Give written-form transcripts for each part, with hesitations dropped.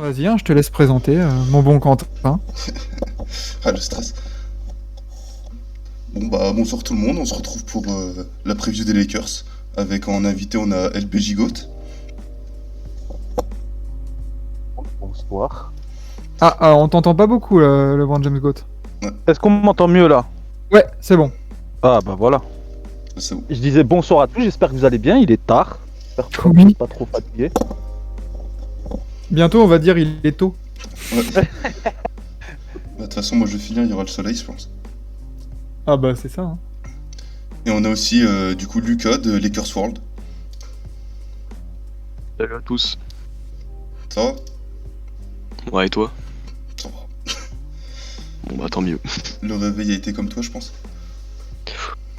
Vas-y, hein, je te laisse présenter, mon bon Quentin. Ah, le stress. Bon bah bonsoir tout le monde, on se retrouve pour la preview des Lakers. Avec en invité on a LBJ Goat. Bonsoir. On t'entend pas beaucoup, le Brand James Goat. Est-ce qu'on m'entend mieux là? Ouais, c'est bon. Ah bah voilà. C'est bon. Je disais bonsoir à tous, j'espère que vous allez bien, il est tard. J'espère que vous Oui. n'êtes pas trop fatigué. Bientôt, on va dire il est tôt. Ouais. Bah, de toute façon, moi je vais finir, il y aura le soleil, je pense. Ah bah, c'est ça. Hein. Et on a aussi du coup Lucas de Lakers World. Salut à tous. Ça va? Ouais, et toi? Ça va. Bon bah tant mieux. Le réveil a été comme toi, je pense.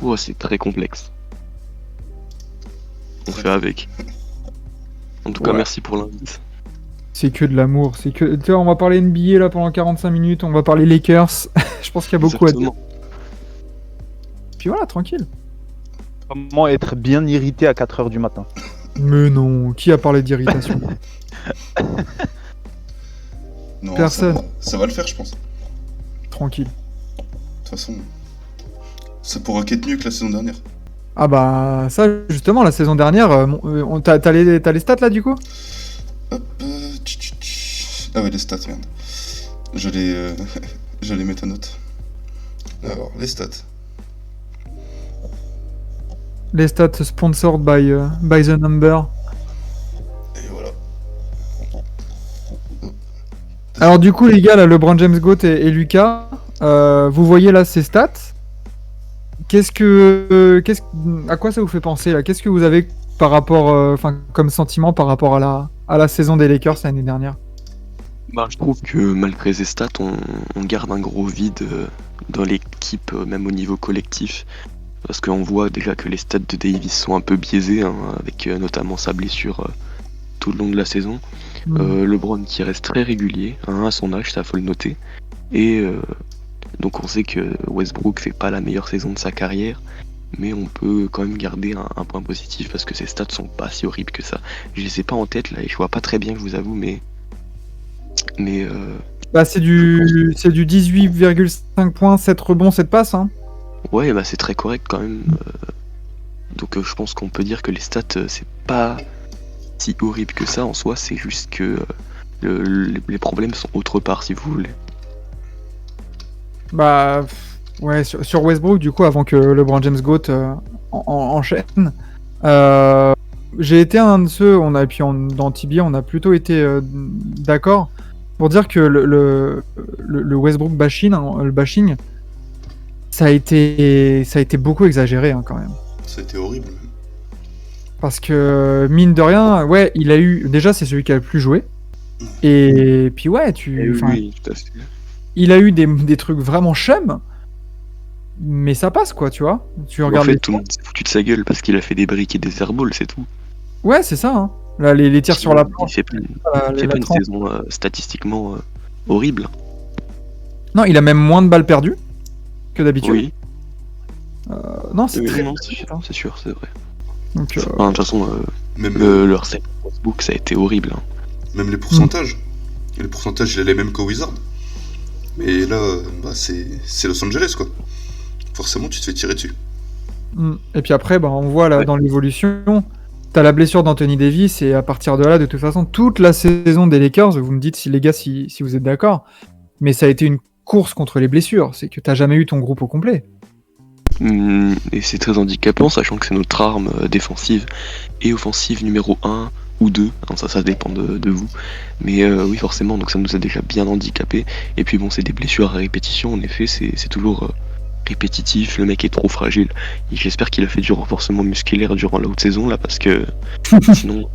Oh, c'est très complexe. On fait avec. En tout cas, Ouais. merci pour l'invite. C'est que de l'amour. C'est que. Tu vois, on va parler NBA là pendant 45 minutes, on va parler Lakers. Je pense qu'il y a beaucoup à dire. Exactement. Puis voilà, tranquille. Comment être bien irrité à 4h du matin? Mais non, qui a parlé d'irritation? Non, Personne. ça va le faire, je pense. De Tranquille. toute façon, ça pourra qu'être mieux que la saison dernière. Ah bah, ça, justement, la saison dernière, t'as les stats là du coup? Hop, ah ouais, les stats, merde. J'allais mettre à note. Alors, les stats. Les stats sponsored by the number. Et voilà. Alors du coup les gars, là, LeBron James Goat et Lucas, vous voyez là ces stats. À quoi ça vous fait penser là? Qu'est-ce que vous avez par rapport, comme sentiment par rapport à la saison des Lakers l'année dernière? Bah, je trouve que malgré ces stats, on garde un gros vide dans l'équipe, même au niveau collectif. Parce qu'on voit déjà que les stats de Davis sont un peu biaisés, hein, avec notamment sa blessure tout le long de la saison. LeBron qui reste très régulier, hein, à son âge, ça faut le noter. Et donc on sait que Westbrook fait pas la meilleure saison de sa carrière, mais on peut quand même garder un point positif parce que ses stats sont pas si horribles que ça. Je les ai pas en tête là et je vois pas très bien, je vous avoue, mais Bah c'est du 18,5 points, 7 rebonds, 7 passes. Hein. ouais, bah c'est très correct quand même. Donc je pense qu'on peut dire que les stats c'est pas si horrible que ça en soi, c'est juste que les problèmes sont autre part si vous voulez. Bah ouais, sur Westbrook du coup, avant que LeBron James Goat enchaîne, j'ai été un de ceux, dans TBA, on a plutôt été d'accord pour dire que le Westbrook bashing, hein, le bashing, ça a été beaucoup exagéré hein, quand même. Ça a été horrible. Parce que, mine de rien, ouais, il a eu... Déjà, c'est celui qui a le plus joué. Et puis ouais, Oui, tout à fait. il a eu des trucs vraiment chum, mais ça passe, quoi, tu vois. Tu En regardes fait, les... tout le monde s'est foutu de sa gueule parce qu'il a fait des briques et des airballs, c'est tout. Ouais, c'est ça, hein. Là, les tirs sur la planche... Il fait pas une, les il fait pas une latrants. saison statistiquement horrible. Non, il a même moins de balles perdues que d'habitude. Oui, Non, c'est très... non, c'est sûr, c'est vrai. Donc, Enfin, de toute façon, Même, leur set Facebook, ça a été horrible. Hein. même les pourcentages. Et les pourcentages, il est les mêmes qu'au Wizard. Mais là, bah, c'est Los Angeles, quoi. Forcément, tu te fais tirer dessus. Et puis après, bah, on voit là Ouais. dans l'évolution, t'as la blessure d'Anthony Davis, et à partir de là, de toute façon, toute la saison des Lakers, vous me dites si les gars, si vous êtes d'accord, mais ça a été une course contre les blessures. C'est que t'as jamais eu ton groupe au complet. Et c'est très handicapant, sachant que c'est notre arme défensive et offensive numéro 1 ou 2, hein, ça dépend de vous. Mais oui, forcément, donc ça nous a déjà bien handicapé. Et puis bon, c'est des blessures à répétition, en effet, c'est toujours répétitif, le mec est trop fragile. Et j'espère qu'il a fait du renforcement musculaire durant la haute saison, là, parce que sinon,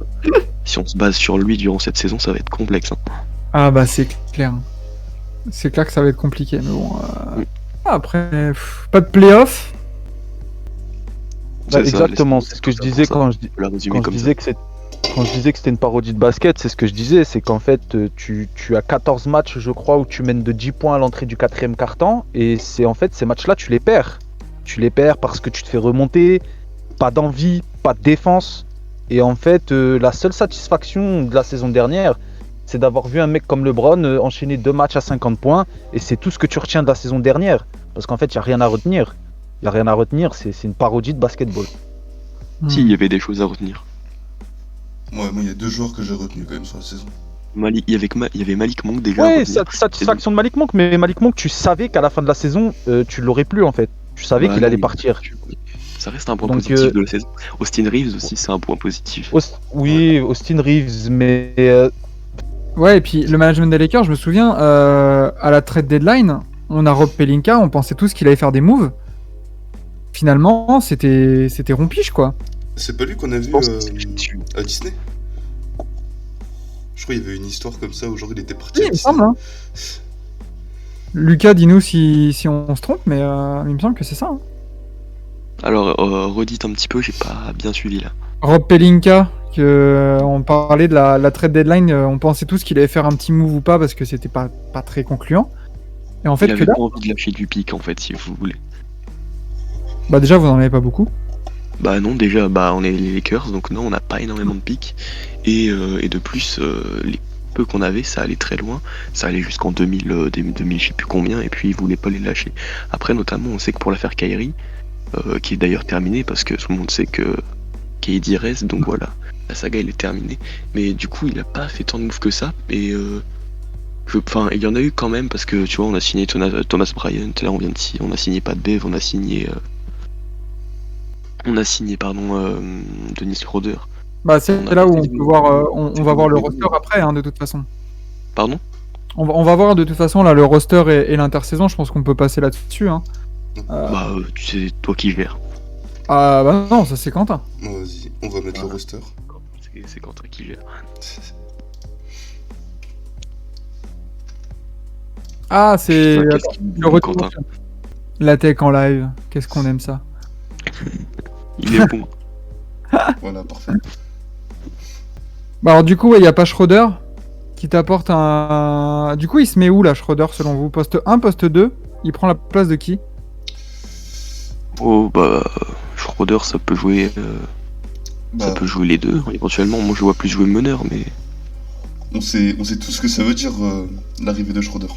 si on se base sur lui durant cette saison, ça va être complexe. Hein. Ah bah c'est clair. C'est clair que ça va être compliqué, mais bon... Après, pas de playoff. Bah, C'est ça, exactement, laisse- c'est ce que je ça, disais ça. quand On peut la résumer je comme ça. disais que quand je disais que c'était une parodie de basket, c'est ce que je disais, c'est qu'en fait tu as 14 matchs je crois où tu mènes de 10 points à l'entrée du 4e quart-temps et c'est en fait ces matchs-là tu les perds. Tu les perds parce que tu te fais remonter, pas d'envie, pas de défense et en fait la seule satisfaction de la saison dernière c'est d'avoir vu un mec comme LeBron enchaîner 2 matchs à 50 points, et c'est tout ce que tu retiens de la saison dernière. Parce qu'en fait, il n'y a rien à retenir. Il n'y a rien à retenir, c'est une parodie de basketball. Si, il y avait des choses à retenir. Ouais, moi, il y a 2 joueurs que j'ai retenus quand même sur la saison. Il y avait Malik Monk déjà. à Ouais, retenir. satisfaction de Malik Monk, mais Malik Monk, tu savais qu'à la fin de la saison, tu l'aurais plus en fait. Tu savais Bah qu'il non, allait mais partir. Ça reste un point Donc, positif de la saison. Austin Reeves aussi, c'est un point positif. Oui, Austin Reeves, mais Ouais, et puis le management des Lakers, je me souviens, à la trade deadline, on a Rob Pelinka, on pensait tous qu'il allait faire des moves. Finalement, c'était rompiche, quoi. C'est pas lui qu'on a vu pense que c'est dessus. à Disney? Je crois qu'il y avait une histoire comme ça où genre il était parti Oui, à il me Disney. semble, hein. Lucas, dis-nous si on se trompe, mais il me semble que c'est ça. Hein. Alors, redites un petit peu, j'ai pas bien suivi là. Rob Pelinka, on parlait de la trade deadline, on pensait tous qu'il allait faire un petit move ou pas parce que c'était pas très concluant. Et en fait, Il que avait là, pas envie de lâcher du pic en fait, si vous voulez. bah déjà, vous en avez pas beaucoup. Bah non, déjà, on est les Lakers, donc non, on n'a pas énormément de pics. Et de plus, les peu qu'on avait, ça allait très loin. Ça allait jusqu'en 2000, 2000, je sais plus combien, et puis ils voulaient pas les lâcher. Après, notamment, on sait que pour l'affaire Kyrie, qui est d'ailleurs terminée, parce que tout le monde sait que KD reste, donc voilà, la saga elle est terminée. Mais du coup, il a pas fait tant de moves que ça, et enfin, il y en a eu quand même, parce que tu vois, on a signé Thomas Bryant, là on vient de signer, on a signé Pat Bev, on a signé, Dennis Schroeder. Bah c'est On a là où fait on peut voir, on va voir le roster après, hein, de toute façon. Pardon? On va voir de toute façon là le roster et l'intersaison, je pense qu'on peut passer là-dessus. Hein. Tu sais, toi qui gères. Ah bah non, ça c'est Quentin. Bon, vas-y, on va mettre le Voilà. roster. C'est Quentin qui gère. Ah c'est Putain, qu'est-ce qu'il me le dit, retour. Quentin. La tech en live, qu'est-ce qu'on aime ça. Il est bon. Voilà, parfait. Bah alors du coup, il y a pas Schroeder qui t'apporte un... Du coup, il se met où là, Schroeder, selon vous? Poste 1, poste 2? Il prend la place de qui? Oh Schroeder ça peut jouer Bah, ça peut jouer les deux, éventuellement. Moi je vois plus jouer meneur, mais on sait tout ce que ça veut dire, l'arrivée de Schroeder.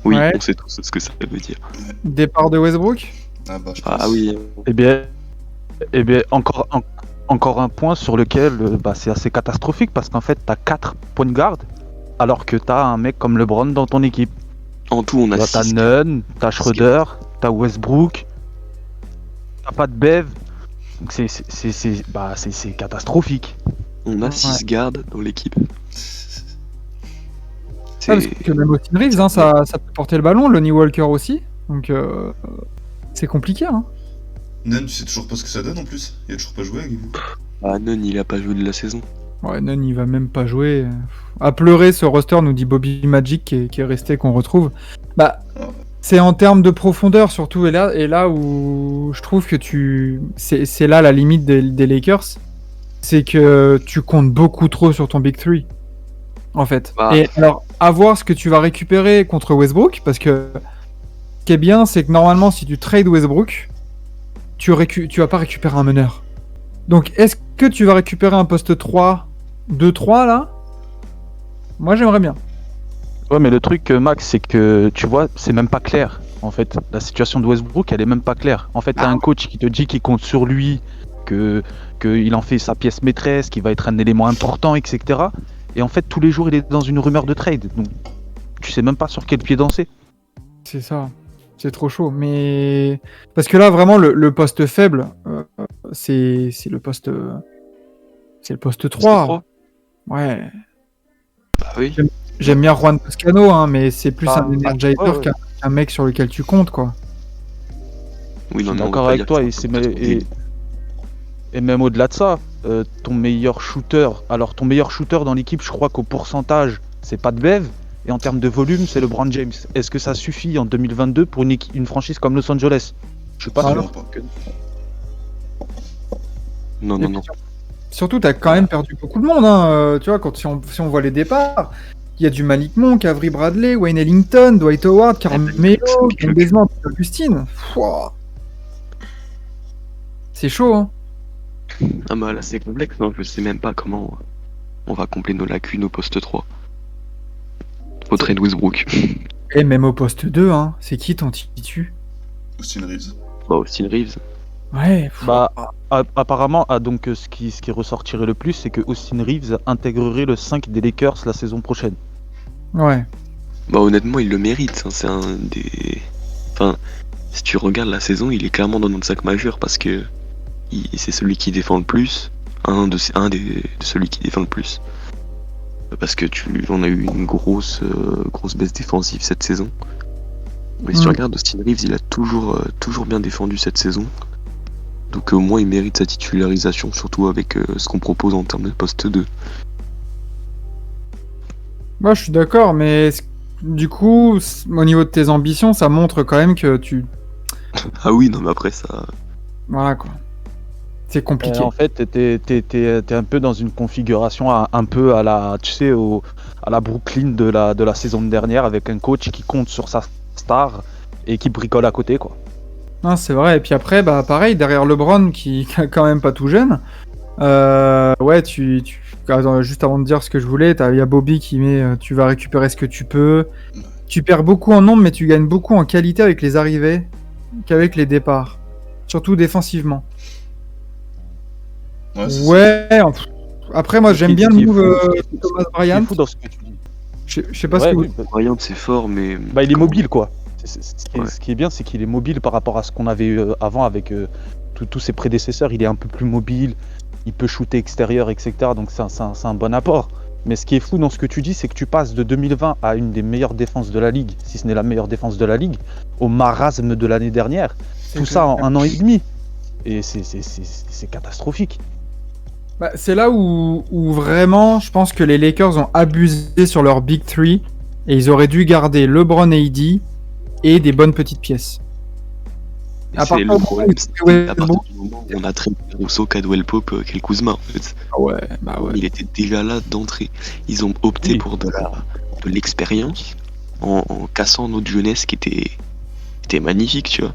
oui, Ouais. on sait tous ce que ça veut dire. Départ de Westbrook? Ah bah, je pense. Ah oui, eh bien encore un point sur lequel c'est assez catastrophique parce qu'en fait t'as 4 points de garde alors que t'as un mec comme LeBron dans ton équipe. en tout on a T'as 6 Nunn, t'as Schroeder, t'as Westbrook, t'as pas de Bev. Donc c'est catastrophique. on a Ouais. 6 gardes dans l'équipe. Ah, parce que même Austin Reeves, hein, ça peut porter le ballon, Lonnie Walker aussi. Donc c'est compliqué. Hein. Nan, tu sais toujours pas ce que ça donne en plus? Il a toujours pas joué avec vous? Ah non, il a pas joué de la saison. Ouais, Nunn, il va même pas jouer. À pleurer ce roster, nous dit Bobby Magic qui est resté, qu'on retrouve. Bah, c'est en termes de profondeur surtout, et là où je trouve que c'est là la limite des Lakers, c'est que tu comptes beaucoup trop sur ton Big 3, en fait. Bah. Et alors, à voir ce que tu vas récupérer contre Westbrook, parce que ce qui est bien, c'est que normalement, si tu trades Westbrook, tu vas pas récupérer un meneur. Donc, est-ce que tu vas récupérer un poste 3, 2-3 là? Moi, j'aimerais bien. Ouais, mais le truc, Max, c'est que tu vois, c'est même pas clair. En fait, la situation de Westbrook, elle est même pas claire. En fait, t'as un coach qui te dit qu'il compte sur lui, qu'il en fait sa pièce maîtresse, qu'il va être un élément important, etc. Et en fait, tous les jours, il est dans une rumeur de trade. Donc, tu sais même pas sur quel pied danser. C'est ça. C'est trop chaud. Mais. Parce que là, vraiment, le poste faible, c'est le poste. C'est le poste 3. 3. Ouais. Bah oui. J'aime bien Juan Toscano, hein, mais c'est plus un energizer ouais. qu'un mec sur lequel tu comptes, quoi. Oui, non, Je suis mais on va d'accord pas avec dire toi, que et, c'est c'est un poste et, et même au-delà de ça, ton meilleur shooter, alors ton meilleur shooter dans l'équipe, je crois qu'au pourcentage, c'est pas de Bev, et en termes de volume, c'est LeBron James. Est-ce que ça suffit en 2022 pour une franchise comme Los Angeles? Je suis pas Ah, sûr. non, pas. Non, non, non. Surtout, t'as quand même perdu beaucoup de monde, hein. Tu vois, si on voit les départs, il y a du Malik Monk, Avery Bradley, Wayne Ellington, Dwight Howard, Carmelo, Ken Bazemore, Augustine. Fouah. C'est chaud, hein. Ah bah là c'est complexe, non, je sais même pas comment. on va combler nos lacunes au poste 3. Au trade Westbrook. Et même au poste 2, hein, c'est qui ton titu? Austin Reeves. Bah, Austin Reeves. Ouais, Bah, apparemment, donc ce qui ressortirait le plus, c'est que Austin Reeves intégrerait le 5 des Lakers la saison prochaine. ouais. Bah, honnêtement, il le mérite. Hein. C'est un des. Enfin, si tu regardes la saison, il est clairement dans notre sac majeur parce que c'est celui qui défend le plus. De celui qui défend le plus. Parce que on a eu une grosse baisse défensive cette saison. Mais si tu regardes, Austin Reeves, il a toujours bien défendu cette saison. Donc au moins il mérite sa titularisation, surtout avec ce qu'on propose en termes de poste 2. Moi, je suis d'accord, mais du coup, au niveau de tes ambitions, ça montre quand même que tu... Ah oui, non mais après ça... Voilà, quoi. C'est compliqué. En fait, t'es un peu dans une configuration un peu à la, tu sais, à la Brooklyn de la saison dernière, avec un coach qui compte sur sa star et qui bricole à côté, quoi. Non, c'est vrai. Et puis après, bah pareil, derrière LeBron, qui est quand même pas tout jeune. Ouais, Attends, juste avant de dire ce que je voulais, il y a Bobby qui met tu vas récupérer ce que tu peux. Tu perds beaucoup en nombre, mais tu gagnes beaucoup en qualité avec les arrivées qu'avec les départs. Surtout défensivement. Ouais, c'est Ouais, après, moi, j'aime bien le move Thomas Bryant. C'est fou dans ce que tu dis. Je sais pas ce Ouais, que vous... oui, Bryant c'est fort, mais... bah, il est mobile, quoi. Ouais. Ce qui est bien, c'est qu'il est mobile par rapport à ce qu'on avait avant avec tous ses prédécesseurs. Il est un peu plus mobile, il peut shooter extérieur, etc. Donc c'est un bon apport. Mais ce qui est fou dans ce que tu dis, c'est que tu passes de 2020 à une des meilleures défenses de la ligue, si ce n'est la meilleure défense de la ligue, au marasme de l'année dernière. Tout ça en 1 an et demi. Et c'est catastrophique. Bah, c'est là où vraiment, je pense que les Lakers ont abusé sur leur Big 3 et ils auraient dû garder LeBron et AD et des bonnes petites pièces. Et À part c'est ça, le problème, ouais, c'est ouais, qu'à partir du moment où on a traité Rousseau, Cadwell Pope, Kyle Kuzma, en fait. Ouais, bah ouais. Il était déjà là d'entrée. Ils ont opté Oui. pour de l'expérience en cassant notre jeunesse qui était magnifique, tu vois.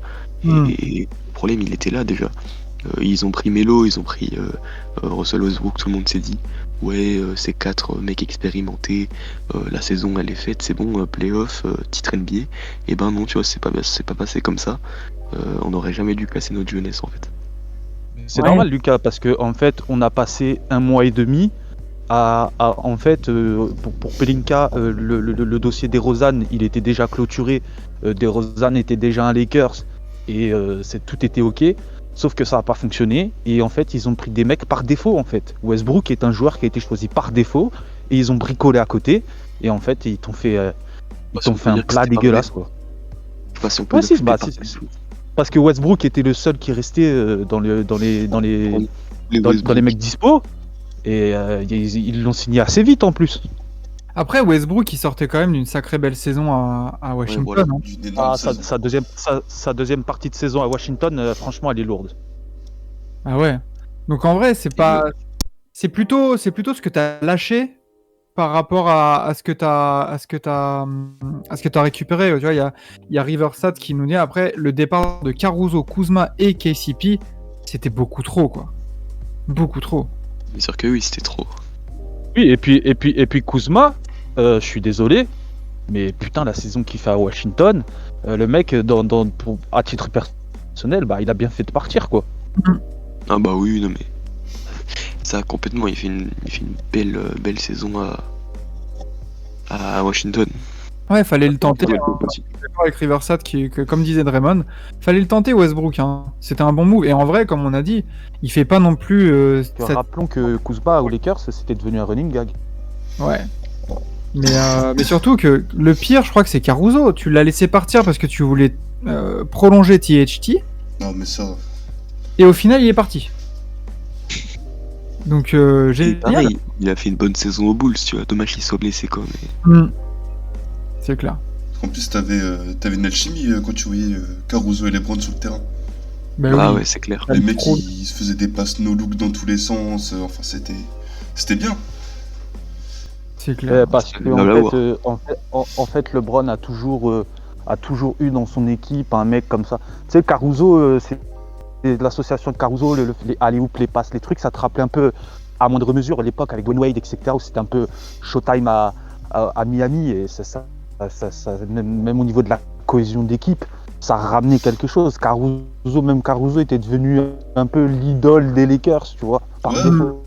Et le problème, il était là déjà. Ils ont pris Melo, ils ont pris Russell Westbrook, tout le monde s'est dit ouais, ces 4 mecs expérimentés, la saison elle est faite, c'est bon, playoff, titre NBA. Et ben non, tu vois, c'est pas passé comme ça. On n'aurait jamais dû casser notre jeunesse en fait. C'est Ouais. normal, Lucas, parce que en fait, on a passé 1 mois et demi à en fait, pour Pelinka, le dossier DeRozan, il était déjà clôturé. DeRozan était déjà un Lakers et tout était ok. Sauf que ça n'a pas fonctionné et en fait, ils ont pris des mecs par défaut en fait. Westbrook est un joueur qui a été choisi par défaut et ils ont bricolé à côté et en fait, ils t'ont fait un plat dégueulasse, quoi. Je sais pas si on peut Ouais, dire si, que bah, c'était si, pas si. Parce que Westbrook était le seul qui restait dans les mecs dispo et ils l'ont signé assez vite en plus. Après, Westbrook, il sortait quand même d'une sacrée belle saison à Washington. voilà. Hein. D'une énorme saison. Sa deuxième partie de saison à Washington, franchement, elle est lourde. Ah ouais. Donc en vrai, c'est pas... C'est plutôt ce que t'as lâché par rapport à ce que t'as récupéré. Tu vois, il y a Riversat qui nous dit après le départ de Caruso, Kuzma et KCP, c'était beaucoup trop, quoi. Beaucoup trop. Bien sûr que oui, c'était trop. Oui, et puis Kuzma, je suis désolé, mais putain, la saison qu'il fait à Washington, le mec, à titre personnel, bah, il a bien fait de partir, quoi. Ah bah oui, non mais... Ça complètement, il fait une belle saison à Washington. Ouais, fallait le tenter. Ouais, Hein. D'accord avec Riversat, comme disait Draymond, fallait le tenter Westbrook. Hein. C'était un bon move. Et en vrai, comme on a dit, il fait pas non plus. Rappelons que Kuzma aux Lakers, c'était devenu un running gag. Ouais. Mais surtout que le pire, je crois que c'est Caruso. Tu l'as laissé partir parce que tu voulais prolonger THT. Non, mais ça. Et au final, il est parti. Donc, Et génial. pareil, il a fait une bonne saison aux Bulls, tu vois. Dommage qu'il soit blessé quand même. C'est clair. En plus, t'avais une alchimie quand tu voyais Caruso et LeBron sur le terrain. Ben Ah oui. ouais, c'est clair. Les mecs, trop. ils se faisaient des passes no-look dans tous les sens. Enfin, c'était bien. C'est clair. Parce que Là, là, en fait, LeBron a toujours eu dans son équipe un mec comme ça. Tu sais, Caruso, c'est l'association de Caruso, les alley-oop, les passes, les trucs, ça te rappelait un peu à moindre mesure l'époque avec Dwayne Wade, etc., où c'était un peu Showtime à Miami, et même au niveau de la cohésion d'équipe, ça ramenait quelque chose. Caruso était devenu un peu l'idole des Lakers, tu vois, par Ouais. défaut.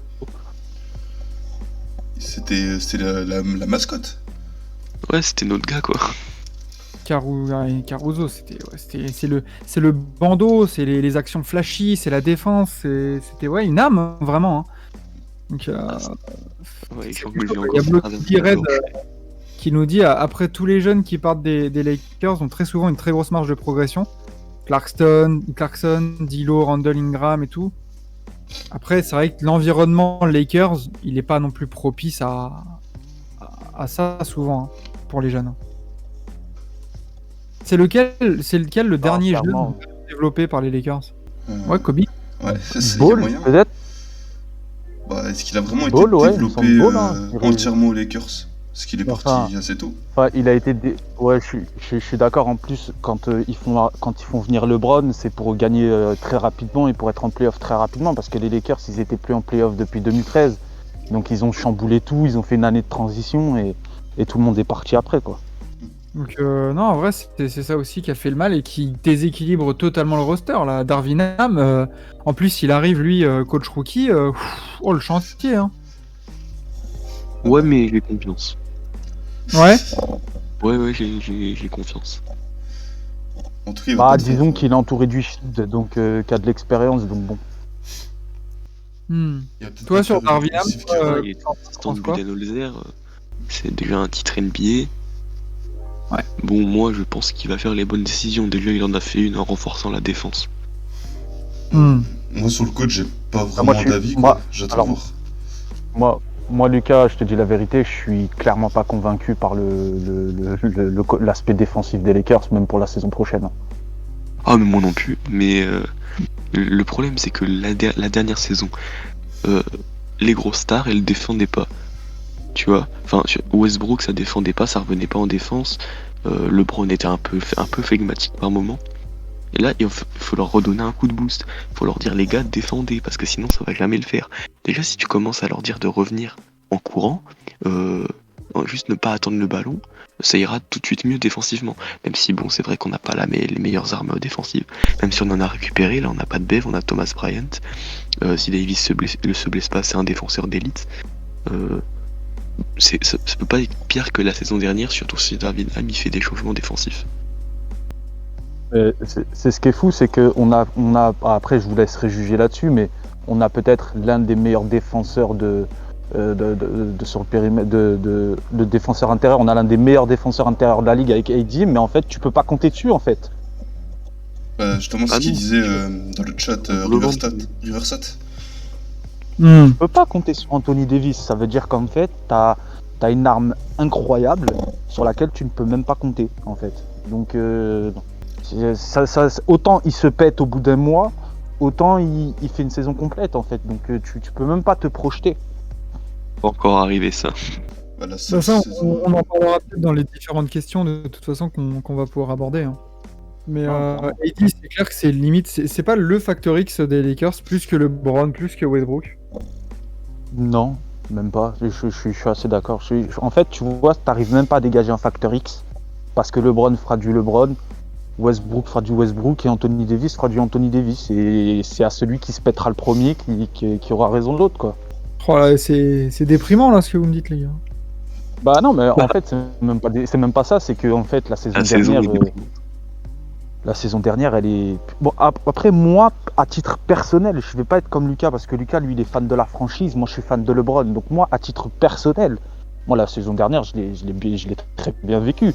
C'était la mascotte. Ouais, c'était notre gars, quoi. Caruso, c'est le bandeau, c'est les actions flashy, c'est la défense, c'était ouais, une âme, hein, vraiment. Hein. Donc, Ouais, c'est je quelque l'ai chose. encore Il y a à travers Bloody la Red gorge. qui nous dit, après tous les jeunes qui partent des Lakers ont très souvent une très grosse marge de progression. Clarkson, D'Lo, Randall Ingram et tout. Après, c'est vrai que l'environnement Lakers, il n'est pas non plus propice à ça souvent, hein, pour les jeunes. Hein. C'est lequel le dernier jeu clairement. développé par les Lakers? Euh, Ouais, Kobe. Ouais, il y a Ball, moyen. peut-être. Bah, est-ce qu'il a vraiment Ball, été ouais, il me développé semble Ball, hein, je dirais. entièrement aux Lakers? Parce qu'il est parti Enfin, assez tôt. Enfin, il a été. Ouais, je suis d'accord. En plus, quand ils font venir LeBron, c'est pour gagner très rapidement et pour être en playoff très rapidement. Parce que les Lakers, ils étaient plus en playoff depuis 2013. Donc, ils ont chamboulé tout. Ils ont fait une année de transition et tout le monde est parti après, quoi. Donc, non, en vrai, c'est ça aussi qui a fait le mal et qui déséquilibre totalement le roster. Là. Darvin Ham, en plus, il arrive, lui, coach rookie. Oh, le chantier. Hein. Ouais, mais j'ai confiance. Ouais. Ouais, j'ai confiance. En tout cas, il va Bah, pas te disons faire- qu'il est entouré du shit, donc qui a de l'expérience. Donc, bon. Hmm. il va peut-être Toi, pas sur faire le Darvin Ham, défensif toi, qu'il va- il est t'en Stan penses quoi? Budenholzer, c'est déjà un titre NBA. Ouais. Bon, moi, je pense qu'il va faire les bonnes décisions. Déjà, il en a fait une en renforçant la défense. Hmm. Moi, sur le coach, j'ai pas moi, vraiment je suis- d'avis. moi- Quoi. J'attends alors, de voir. Moi, Lucas, je te dis la vérité, je suis clairement pas convaincu par l'aspect défensif des Lakers, même pour la saison prochaine. Ah, mais moi non plus. Mais le problème, c'est que la dernière saison, les grosses stars, elles défendaient pas. Tu vois, enfin, Westbrook, ça défendait pas, ça revenait pas en défense. LeBron était un peu flegmatique par moment. Et là, il faut leur redonner un coup de boost. Il faut leur dire, les gars, défendez, parce que sinon, ça va jamais le faire. Déjà, si tu commences à leur dire de revenir en courant, juste ne pas attendre le ballon, ça ira tout de suite mieux défensivement. Même si, bon, c'est vrai qu'on n'a pas les meilleures armes défensives. Même si on en a récupéré, là, on n'a pas de Bev, on a Thomas Bryant. Si Davis se blesse pas, c'est un défenseur d'élite. Ça peut pas être pire que la saison dernière, surtout si Darvin Ham il fait des changements défensifs. C'est ce qui est fou, c'est que après je vous laisserai juger là-dessus, mais on a peut-être l'un des meilleurs défenseurs sur le périmètre de défenseur intérieur. On a l'un des meilleurs défenseurs intérieurs de la ligue avec AD, mais en fait tu peux pas compter dessus en fait. Justement, Ah ce qu'il non. disait dans le chat, Riversat. Hmm. Tu peux pas compter sur Anthony Davis. Ça veut dire qu'en fait t'as une arme incroyable sur laquelle tu ne peux même pas compter en fait. Donc autant il se pète au bout d'un mois, autant il fait une saison complète en fait. Donc tu peux même pas te projeter. Pas encore arrivé ça. Bah, la Bah, seule ça, saison- on en parlera peut-être dans les différentes questions de toute façon qu'on va pouvoir aborder. Hein. Mais AD, c'est clair que c'est limite, c'est pas le facteur X des Lakers plus que LeBron, plus que Westbrook. Non, même pas. Je suis assez d'accord. En fait, tu vois, t'arrives même pas à dégager un facteur X parce que LeBron fera du LeBron, Westbrook fera du Westbrook et Anthony Davis fera du Anthony Davis. Et c'est à celui qui se pètera le premier qui aura raison de l'autre, quoi. Oh là, c'est déprimant là ce que vous me dites, les gars. Bah non, mais en fait, c'est même pas ça. C'est que en fait, la saison dernière. La saison dernière, elle est... Bon, après, moi, à titre personnel, je vais pas être comme Lucas, parce que Lucas, lui, il est fan de la franchise, moi, je suis fan de LeBron. Donc moi, à titre personnel, moi, la saison dernière, je l'ai très bien vécu.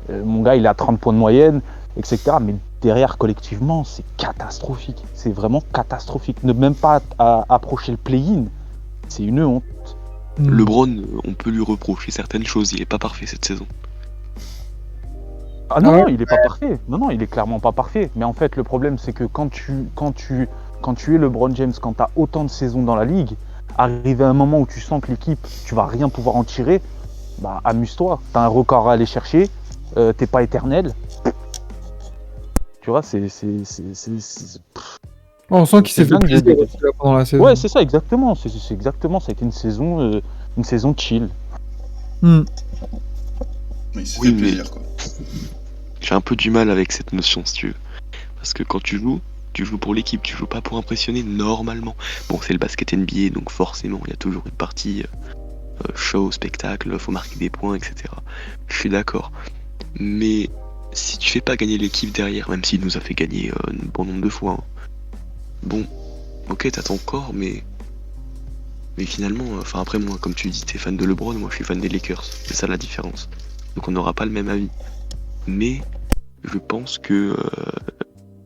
Mon gars, il est à 30 points de moyenne, etc. Mais derrière, collectivement, c'est catastrophique. C'est vraiment catastrophique. Ne même pas approcher le play-in, c'est une honte. LeBron, on peut lui reprocher certaines choses, il est pas parfait cette saison. Ah non, il est pas parfait. Non, il est clairement pas parfait. Mais en fait, le problème, c'est que quand tu es LeBron James, quand tu as autant de saisons dans la ligue, arrivé à un moment où tu sens que l'équipe, tu vas rien pouvoir en tirer, bah amuse-toi. T'as un record à aller chercher, t'es pas éternel. Tu vois, On sent qu'il s'est fait bien de- plaisir aussi, là, pendant la saison. Ouais, c'est ça, exactement. C'est exactement. Ça a été une saison chill. Hmm. Mais il s'est Oui, fait mais- plaisir, quoi. J'ai un peu du mal avec cette notion, si tu veux. Parce que quand tu joues pour l'équipe, tu joues pas pour impressionner normalement. Bon, c'est le basket NBA, donc forcément, il y a toujours une partie show, spectacle, faut marquer des points, etc. Je suis d'accord. Mais si tu fais pas gagner l'équipe derrière, même s'il nous a fait gagner un bon nombre de fois, hein, bon, ok, t'as ton corps, mais finalement, enfin après moi, comme tu dis, t'es fan de LeBron, moi je suis fan des Lakers. C'est ça la différence. Donc on n'aura pas le même avis. Mais je pense que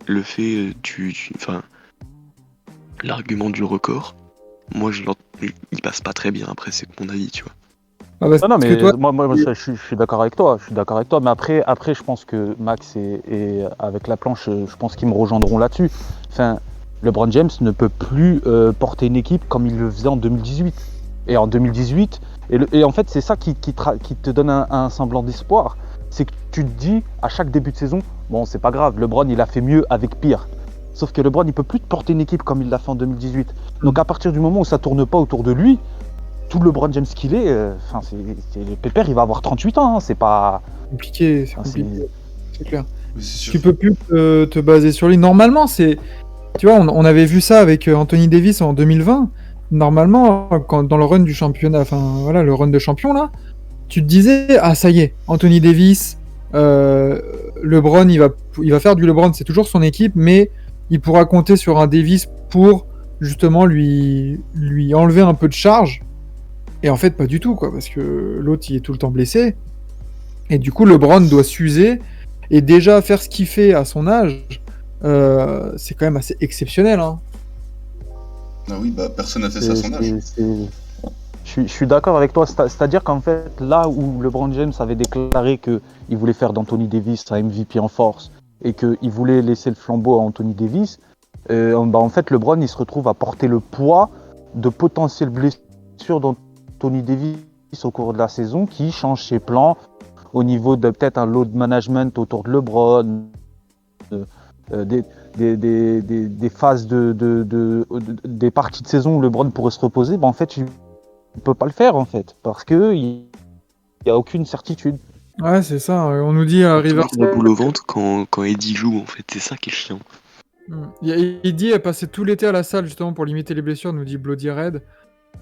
le fait enfin, l'argument du record, moi il passe pas très bien après, c'est mon avis, tu vois. Ah bah, Non, non, parce mais que toi, moi je suis d'accord avec toi. Je suis d'accord avec toi. Mais après, je pense que Max et avec la planche, je pense qu'ils me rejoindront là-dessus. Enfin, LeBron James ne peut plus porter une équipe comme il le faisait en 2018. Et en 2018, et en fait, c'est ça qui te donne un semblant d'espoir. C'est que tu te dis à chaque début de saison, bon, c'est pas grave, LeBron il a fait mieux avec pire. Sauf que LeBron il peut plus te porter une équipe comme il l'a fait en 2018. Donc à partir du moment où ça tourne pas autour de lui, tout LeBron James qu'il est, le pépère il va avoir 38 ans, hein, c'est pas. compliqué, c'est Enfin, compliqué, c'est clair. Mais c'est sûr. Tu peux plus te baser sur lui. Normalement, c'est. Tu vois, on avait vu ça avec Anthony Davis en 2020. Normalement, dans le run du championnat, enfin voilà, le run de champion là, tu te disais, ah ça y est, Anthony Davis, LeBron, il va faire du LeBron, c'est toujours son équipe, mais il pourra compter sur un Davis pour justement lui enlever un peu de charge. Et en fait, pas du tout, quoi, parce que l'autre, il est tout le temps blessé. Et du coup, LeBron doit s'user. Et déjà, faire ce qu'il fait à son âge, c'est quand même assez exceptionnel. Hein. Ah oui, bah personne n'a fait ça à son âge. Je suis d'accord avec toi, c'est-à-dire qu'en fait, là où LeBron James avait déclaré qu'il voulait faire d'Anthony Davis un MVP en force et qu'il voulait laisser le flambeau à Anthony Davis, en fait, LeBron il se retrouve à porter le poids de potentielles blessures d'Anthony Davis au cours de la saison qui change ses plans au niveau de peut-être un load management autour de LeBron, des phases des parties de saison où LeBron pourrait se reposer. En fait, il ne peut pas le faire en fait parce que il n'y a aucune certitude. Ouais, c'est ça. On nous dit à Toujours Riverside. la boule au ventre quand Eddie joue, en fait, c'est ça qui est chiant. Il dit passer tout l'été à la salle justement pour limiter les blessures, nous dit Bloody Red.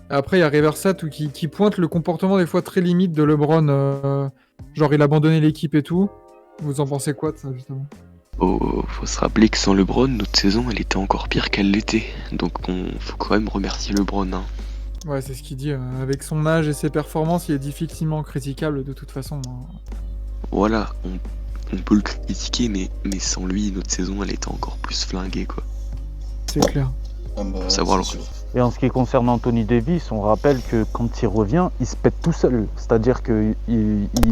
Après, il y a Riversat qui pointe le comportement des fois très limite de LeBron. Genre, il a abandonné l'équipe et tout. Vous en pensez quoi de ça, justement? Faut se rappeler que sans LeBron, notre saison, elle était encore pire qu'elle l'était. Donc faut quand même remercier LeBron. Hein. Ouais, c'est ce qu'il dit. Avec son âge et ses performances, il est difficilement critiquable de toute façon. Hein. Voilà, on peut le critiquer, mais sans lui, notre saison, elle était encore plus flinguée, quoi. C'est clair. Ah bah, Faut savoir c'est le- sûr. Et en ce qui concerne Anthony Davis, on rappelle que quand il revient, il se pète tout seul. C'est-à-dire qu'il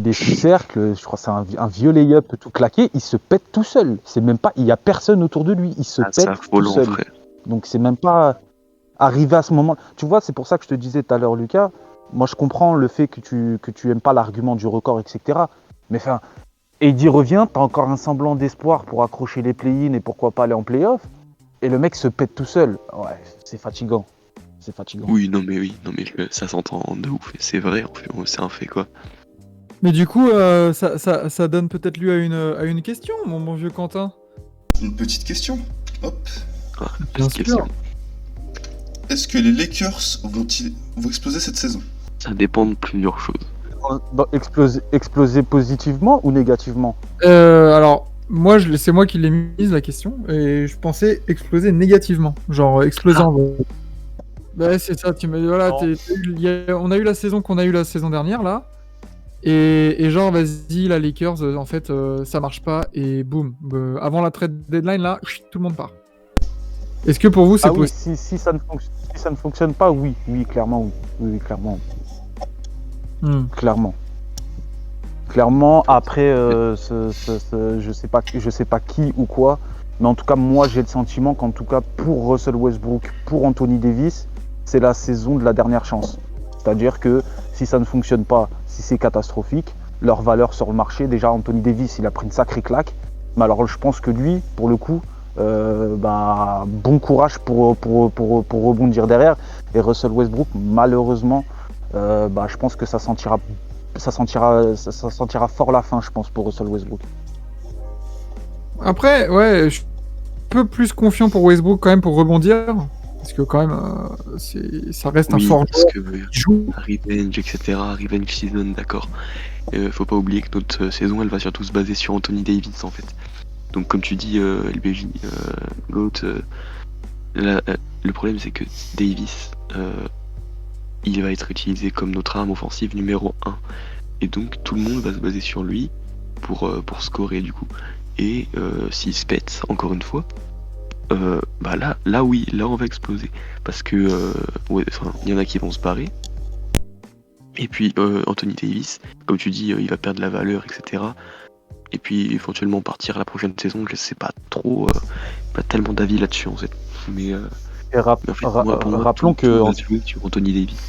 est sous cercle, je crois que c'est un vieux lay-up tout claqué, il se pète tout seul. C'est même pas, il y a personne autour de lui, il se c'est pète tout affolant, seul. frère. Donc c'est même pas arrivé à ce moment. Tu vois, c'est pour ça que je te disais tout à l'heure, Lucas. Moi, je comprends le fait que tu aimes pas l'argument du record, etc. Mais enfin, Eddie revient, t'as encore un semblant d'espoir pour accrocher les play-in et pourquoi pas aller en play-off. Et le mec se pète tout seul. Ouais, c'est fatigant. C'est fatigant. Oui, ça s'entend de ouf. C'est vrai, en fait, c'est un fait, quoi. Mais du coup, ça donne peut-être lieu à une question, mon bon vieux Quentin. Une petite question. Hop. Ouais, Bien petite sûr. question. Est-ce que les Lakers vont exploser cette saison? Ça dépend de plusieurs choses. Exploser positivement ou négativement? Alors, moi, c'est moi qui l'ai mise la question, et je pensais exploser négativement. Genre, exploser en vrai. Bah, c'est ça, tu m'as dit, voilà, Non. on a eu la saison qu'on a eu la saison dernière, là. Et genre, vas-y, la Lakers, en fait, ça marche pas, et boum. Avant la trade deadline, là, tout le monde part. Est-ce que pour vous, c'est Ah oui, possible? si ça ne fonctionne pas, oui, clairement, oui. Oui, clairement. Clairement, après, je sais pas qui ou quoi, mais en tout cas, moi, j'ai le sentiment qu'en tout cas, pour Russell Westbrook, pour Anthony Davis, c'est la saison de la dernière chance. C'est-à-dire que si ça ne fonctionne pas, si c'est catastrophique, leur valeur sur le marché, déjà Anthony Davis, il a pris une sacrée claque, mais alors je pense que lui, pour le coup, bon courage pour rebondir derrière. Et Russell Westbrook, malheureusement, je pense que ça sentira fort la fin, je pense, pour Russell Westbrook. Après, ouais, je suis un peu plus confiant pour Westbrook quand même pour rebondir. Parce que quand même, ça reste un fort parce joueur que qui joue. revenge, etc., revenge season, d'accord. Faut pas oublier que notre saison, elle va surtout se baser sur Anthony Davis, en fait. Donc comme tu dis, LBJ, GOAT, le problème c'est que Davis, il va être utilisé comme notre arme offensive numéro 1. Et donc tout le monde va se baser sur lui pour scorer du coup. Et s'il se pète, encore une fois, là oui, là on va exploser. Parce que il y en a qui vont se barrer. Et puis Anthony Davis, comme tu dis, il va perdre la valeur, etc. Et puis éventuellement partir la prochaine saison, je sais pas trop, pas tellement d'avis là-dessus en fait. Mais en fait, moi, rappelons tout va se jouer sur Anthony Davis.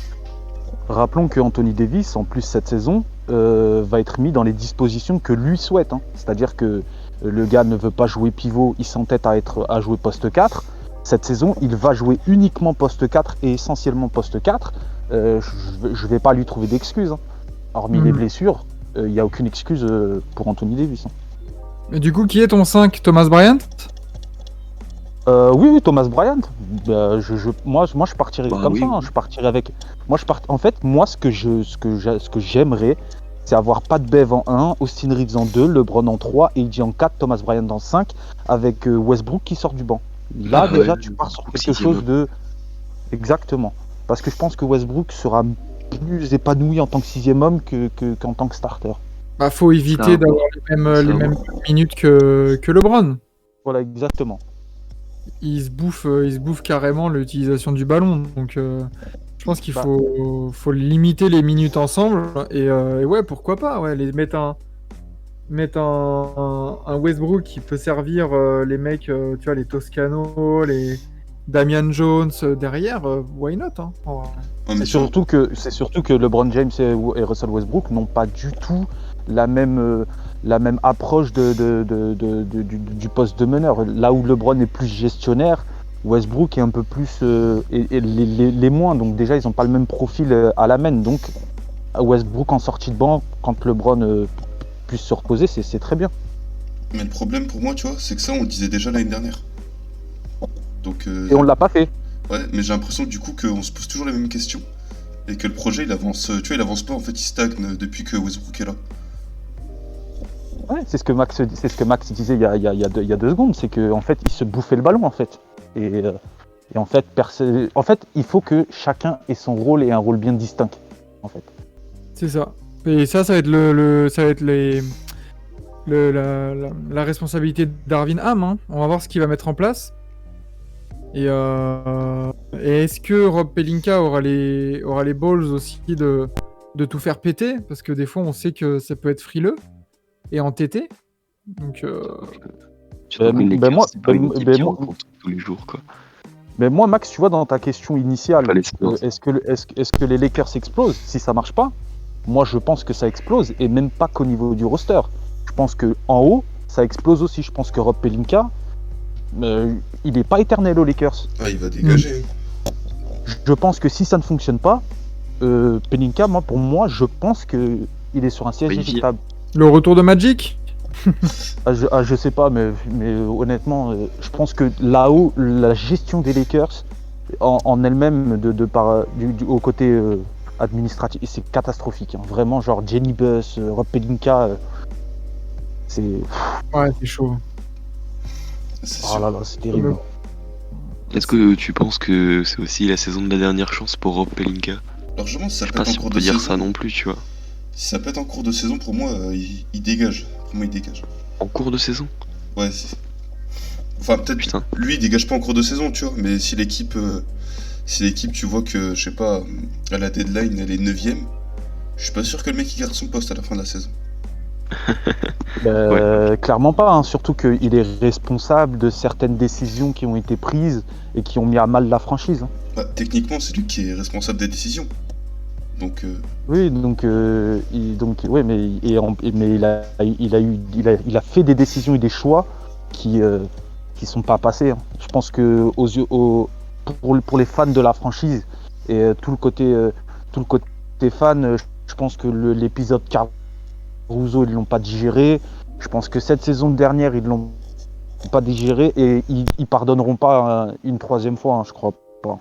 Rappelons que Anthony Davis, en plus cette saison, va être mis dans les dispositions que lui souhaite. C'est-à-dire que le gars ne veut pas jouer pivot, il s'entête à jouer poste 4. Cette saison, il va jouer uniquement poste 4 et essentiellement poste 4. Je vais pas lui trouver d'excuses. Hormis les blessures, il n'y a aucune excuse pour Anthony Davis. Et du coup, qui est ton 5 ? Thomas Bryant ? Oui, Thomas Bryant. Moi, je partirais comme oui. ça. Je partirais avec. En fait, moi, ce que j'aimerais, c'est avoir Pat Bev en 1, Austin Reeves en 2, LeBron en 3, AD en 4, Thomas Bryant en 5, avec Westbrook qui sort du banc. Là, déjà, tu pars sur quelque chose de. Exactement. Parce que je pense que Westbrook sera plus épanoui en tant que 6e homme qu'en tant que starter. Faut éviter d'avoir les mêmes minutes que LeBron. Voilà, exactement. Il se bouffe carrément l'utilisation du ballon. Donc, je pense qu'il faut limiter les minutes ensemble. Et ouais, pourquoi pas, ouais, mettre un Westbrook qui peut servir les mecs, tu vois, les Toscano, les Damian Jones derrière, why not, hein. C'est surtout que LeBron James et Russell Westbrook n'ont pas du tout la même approche du poste de meneur. Là où LeBron est plus gestionnaire, Westbrook est un peu plus et les moins. Donc déjà, ils n'ont pas le même profil à la main. Donc Westbrook en sortie de banc, quand LeBron puisse se reposer, c'est très bien. Mais le problème pour moi, tu vois, c'est que ça, on le disait déjà l'année dernière. Donc, et on l'a pas fait. Ouais, mais j'ai l'impression du coup qu'on se pose toujours les mêmes questions. Et que le projet, il avance, tu vois, il avance pas, en fait, il stagne depuis que Westbrook est là. Ouais, c'est ce que Max disait il y a 2 secondes, c'est qu'en fait, il se bouffait le ballon, en fait. Et en fait, il faut que chacun ait son rôle et un rôle bien distinct, en fait. C'est ça. Et ça va être la responsabilité de Darvin Ham, hein. On va voir ce qu'il va mettre en place. Et est-ce que Rob Pelinka aura les balls aussi de tout faire péter ? Parce que des fois, on sait que ça peut être frileux et entêté. Donc, moi, tous les jours, quoi. Mais moi, Max, tu vois, dans ta question initiale, Pas les Spurs. est-ce que les Lakers explosent ? Si ça marche pas, moi, je pense que ça explose, et même pas qu'au niveau du roster. Je pense que en haut, ça explose aussi. Je pense que Rob Pelinka, il n'est pas éternel aux Lakers. Ah, il va dégager. Je pense que si ça ne fonctionne pas, Pelinka, pour moi, je pense que il est sur un siège éjectable. Le retour de Magic ? Je sais pas, mais honnêtement, je pense que là-haut, la gestion des Lakers, en elle-même, au côté administratif, c'est catastrophique. Hein. Vraiment, genre Jenny Buss, Rob Pelinka, c'est... Ouais, c'est chaud. Oh là là, c'est terrible. Est-ce que tu penses que c'est aussi la saison de la dernière chance pour Rob Pelinka ? Largement, si ça Je sais pète pas en si on cours peut de dire saison. ça non plus, tu vois. Si ça pète en cours de saison, pour moi, il dégage. Pour moi, il dégage. En cours de saison ? Ouais, enfin, peut-être, Putain. lui, il dégage pas en cours de saison, tu vois, mais si l'équipe, tu vois que, je sais pas, à la deadline, elle est 9ème, je suis pas sûr que le mec, il garde son poste à la fin de la saison. Clairement pas, hein. Surtout qu'il est responsable de certaines décisions qui ont été prises et qui ont mis à mal la franchise. Hein. Bah, techniquement, c'est lui qui est responsable des décisions. Donc, Oui, mais il a fait des décisions et des choix qui qui sont pas passés. Hein. Je pense que pour les fans de la franchise et tout le côté fan, je pense que l'épisode Caruso ils l'ont pas digéré. Je pense que cette saison dernière ils l'ont pas digéré et ils pardonneront pas une troisième fois, hein, je crois pas.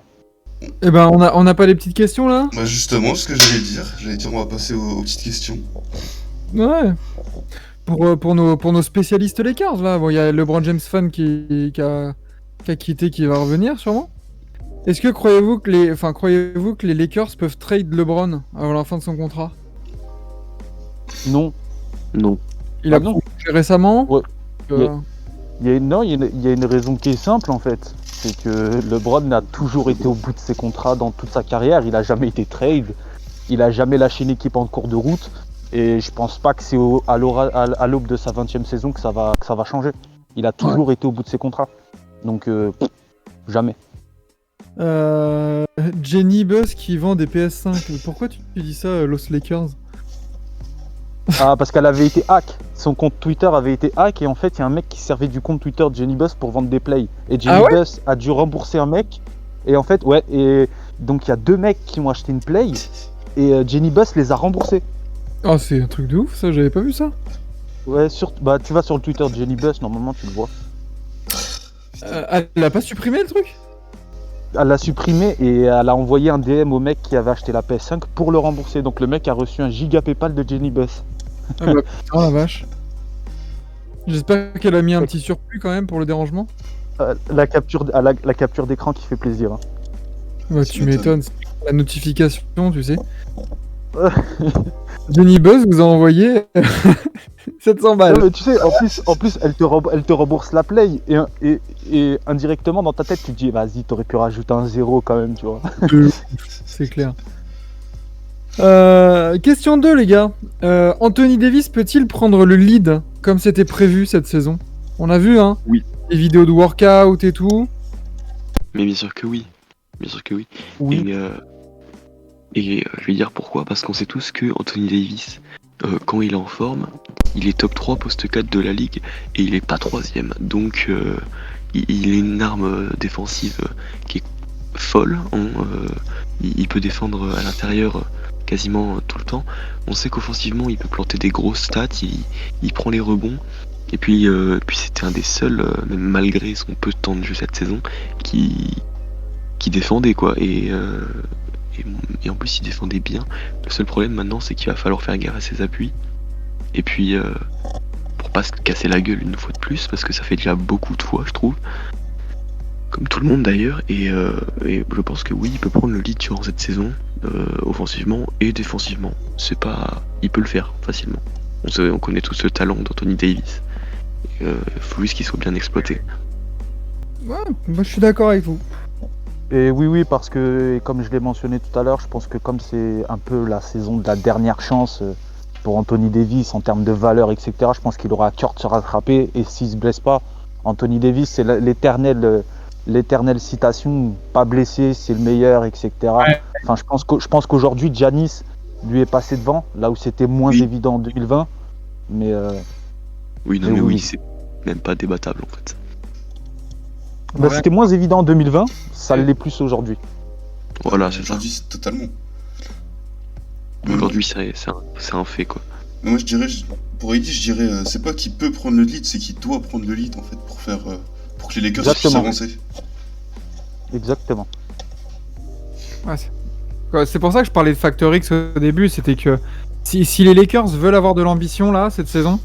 Eh ben, on n'a pas les petites questions là? Bah justement, ce que j'allais dire, on va passer aux petites questions. Ouais. Pour nos spécialistes Lakers là, bon, il y a LeBron James fan qui a quitté, qui va revenir sûrement. Est-ce que croyez-vous que les Lakers peuvent trade LeBron avant la fin de son contrat? Non. Non. Il a non. prolongé récemment. Ouais. Euh, Il y a une raison qui est simple en fait. C'est que LeBron a toujours été au bout de ses contrats dans toute sa carrière. Il a jamais été trade. Il a jamais lâché une équipe en cours de route. Et je pense pas que c'est à l'aube de sa 20e saison que ça va changer. Il a toujours été au bout de ses contrats. Donc jamais. Jenny Buzz qui vend des PS5. Pourquoi tu dis ça, Los Lakers? Ah, parce qu'elle avait été hack. Son compte Twitter avait été hack et en fait il y a un mec qui servait du compte Twitter de Jenny Buzz pour vendre des plays. Et Jenny Buzz a dû rembourser un mec. Et en fait et donc il y a 2 mecs qui ont acheté une play et Jenny Buzz les a remboursés. Oh, c'est un truc de ouf ça, j'avais pas vu ça. Ouais, tu vas sur le Twitter de Jenny Buzz, normalement tu le vois. Elle a pas supprimé le truc? Elle l'a supprimé et elle a envoyé un DM au mec qui avait acheté la PS5 pour le rembourser. Donc le mec a reçu un giga PayPal de Jenny Buzz. Ah bah putain la vache. J'espère qu'elle a mis un petit surplus quand même pour le dérangement. La capture d'écran qui fait plaisir. Hein. Bah tu m'étonnes, c'est la notification tu sais. Jenny Buzz vous a envoyé 700 balles. Non, mais tu sais, en plus elle te rembourse la play et indirectement dans ta tête tu te dis vas-y t'aurais pu rajouter un 0 quand même tu vois. C'est clair. Question 2 les gars. Anthony Davis peut-il prendre le lead comme c'était prévu cette saison? On a vu hein. Oui. Les vidéos de workout et tout. Mais bien sûr que oui. Bien sûr que oui. Oui. Et je vais dire pourquoi, parce qu'on sait tous que Anthony Davis, quand il est en forme, il est top 3 poste 4 de la ligue et il est pas 3ème. Donc il est une arme défensive qui est folle. Il peut défendre à l'intérieur quasiment tout le temps. On sait qu'offensivement il peut planter des grosses stats, il prend les rebonds. Et puis c'était un des seuls, même malgré son peu de temps de jeu cette saison, qui défendait quoi. Et en plus il défendait bien. Le seul problème maintenant c'est qu'il va falloir faire gaffe à ses appuis. Et puis pour pas se casser la gueule une fois de plus, parce que ça fait déjà beaucoup de fois je trouve. Comme tout le monde d'ailleurs. Et je pense que oui, il peut prendre le lead durant cette saison, offensivement et défensivement. Il peut le faire facilement. On connaît tous le talent d'Anthony Davis. Faut juste qu'il soit bien exploité. Ouais, moi je suis d'accord avec vous. Et oui, parce que comme je l'ai mentionné tout à l'heure, je pense que comme c'est un peu la saison de la dernière chance pour Anthony Davis en termes de valeur, etc., je pense qu'il aura à cœur de se rattraper. Et s'il se blesse pas, Anthony Davis, c'est l'éternelle citation, pas blessé, c'est le meilleur, etc. Ouais. Enfin, je pense qu'aujourd'hui, Giannis lui est passé devant, là où c'était moins évident en 2020. Mais oui, c'est même pas débattable en fait. Bah, c'était moins évident en 2020, ça l'est plus aujourd'hui. Voilà, c'est ça. Aujourd'hui, c'est totalement. Aujourd'hui, c'est un fait quoi. Mais moi, pour Heidi, je dirais, c'est pas qu'il peut prendre le lead, c'est qu'il doit prendre le lead en fait pour que les Lakers puissent avancer. Exactement. Ouais, c'est pour ça que je parlais de Factor X au début, c'était que si les Lakers veulent avoir de l'ambition là cette saison,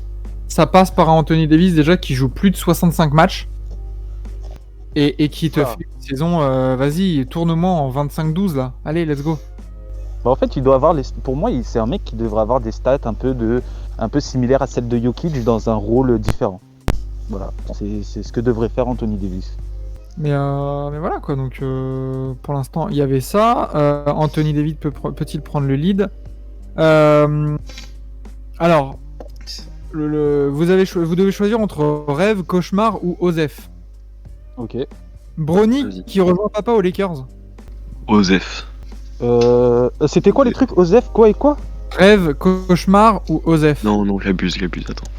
ça passe par un Anthony Davis déjà qui joue plus de 65 matchs et qui te fait une saison, vas-y, tourne-moi en 25-12 là, allez, let's go. Bah en fait, il doit avoir pour moi, c'est un mec qui devrait avoir des stats un peu similaires à celles de Jokic dans un rôle différent. Voilà, c'est ce que devrait faire Anthony Davis. Mais voilà quoi, donc pour l'instant il y avait ça. Anthony Davis peut-il prendre le lead? Alors, vous devez choisir entre rêve, cauchemar ou Osef. Ok. Bronny Vas-y. qui rejoint papa aux Lakers. Osef. C'était quoi les trucs Osef, quoi et quoi? Rêve, cauchemar ou Osef? Non, j'abuse, attends.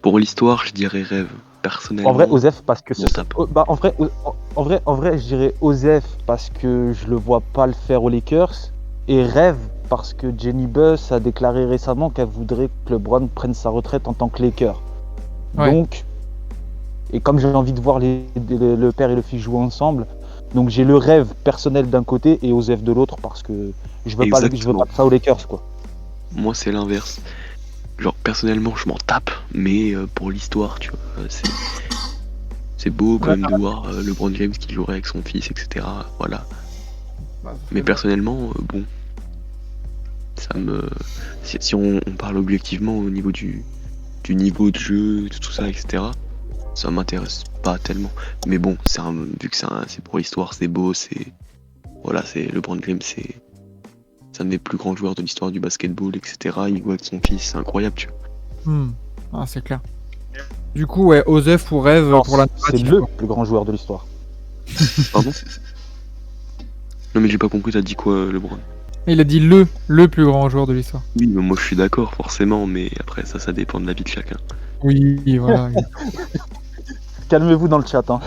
Pour l'histoire, je dirais rêve. Personnellement, En vrai, Osef, parce que on tape. en vrai, je dirais Osef parce que je le vois pas le faire aux Lakers, et rêve parce que Jenny Buss a déclaré récemment qu'elle voudrait que LeBron prenne sa retraite en tant que Laker. Ouais. Donc, et comme j'ai envie de voir le père et le fils jouer ensemble, donc j'ai le rêve personnel d'un côté et Osef de l'autre parce que je veux pas Exactement. ça aux Lakers, quoi. Moi, c'est l'inverse. Genre, personnellement, je m'en tape, mais pour l'histoire, tu vois, c'est beau quand même de voir LeBron James qui jouerait avec son fils, etc. Voilà. Mais personnellement, bon, ça me. Si on parle objectivement au niveau du niveau de jeu, de tout ça, etc., ça m'intéresse pas tellement. Mais bon, vu que c'est pour l'histoire, c'est beau, Voilà, c'est LeBron James, c'est un des plus grands joueurs de l'histoire du basketball, etc. Il joue avec son fils, c'est incroyable, tu vois. Ah, c'est clair. Du coup, ouais, Osef ou rêve Non, pour la c'est narrative, le quoi. plus grand joueur de l'histoire. Pardon? Non, mais j'ai pas compris, t'as dit quoi, LeBron? Il a dit le plus grand joueur de l'histoire. Oui, mais moi je suis d'accord, forcément, mais après ça dépend de la vie de chacun. Oui, voilà. Calmez-vous dans le chat, hein.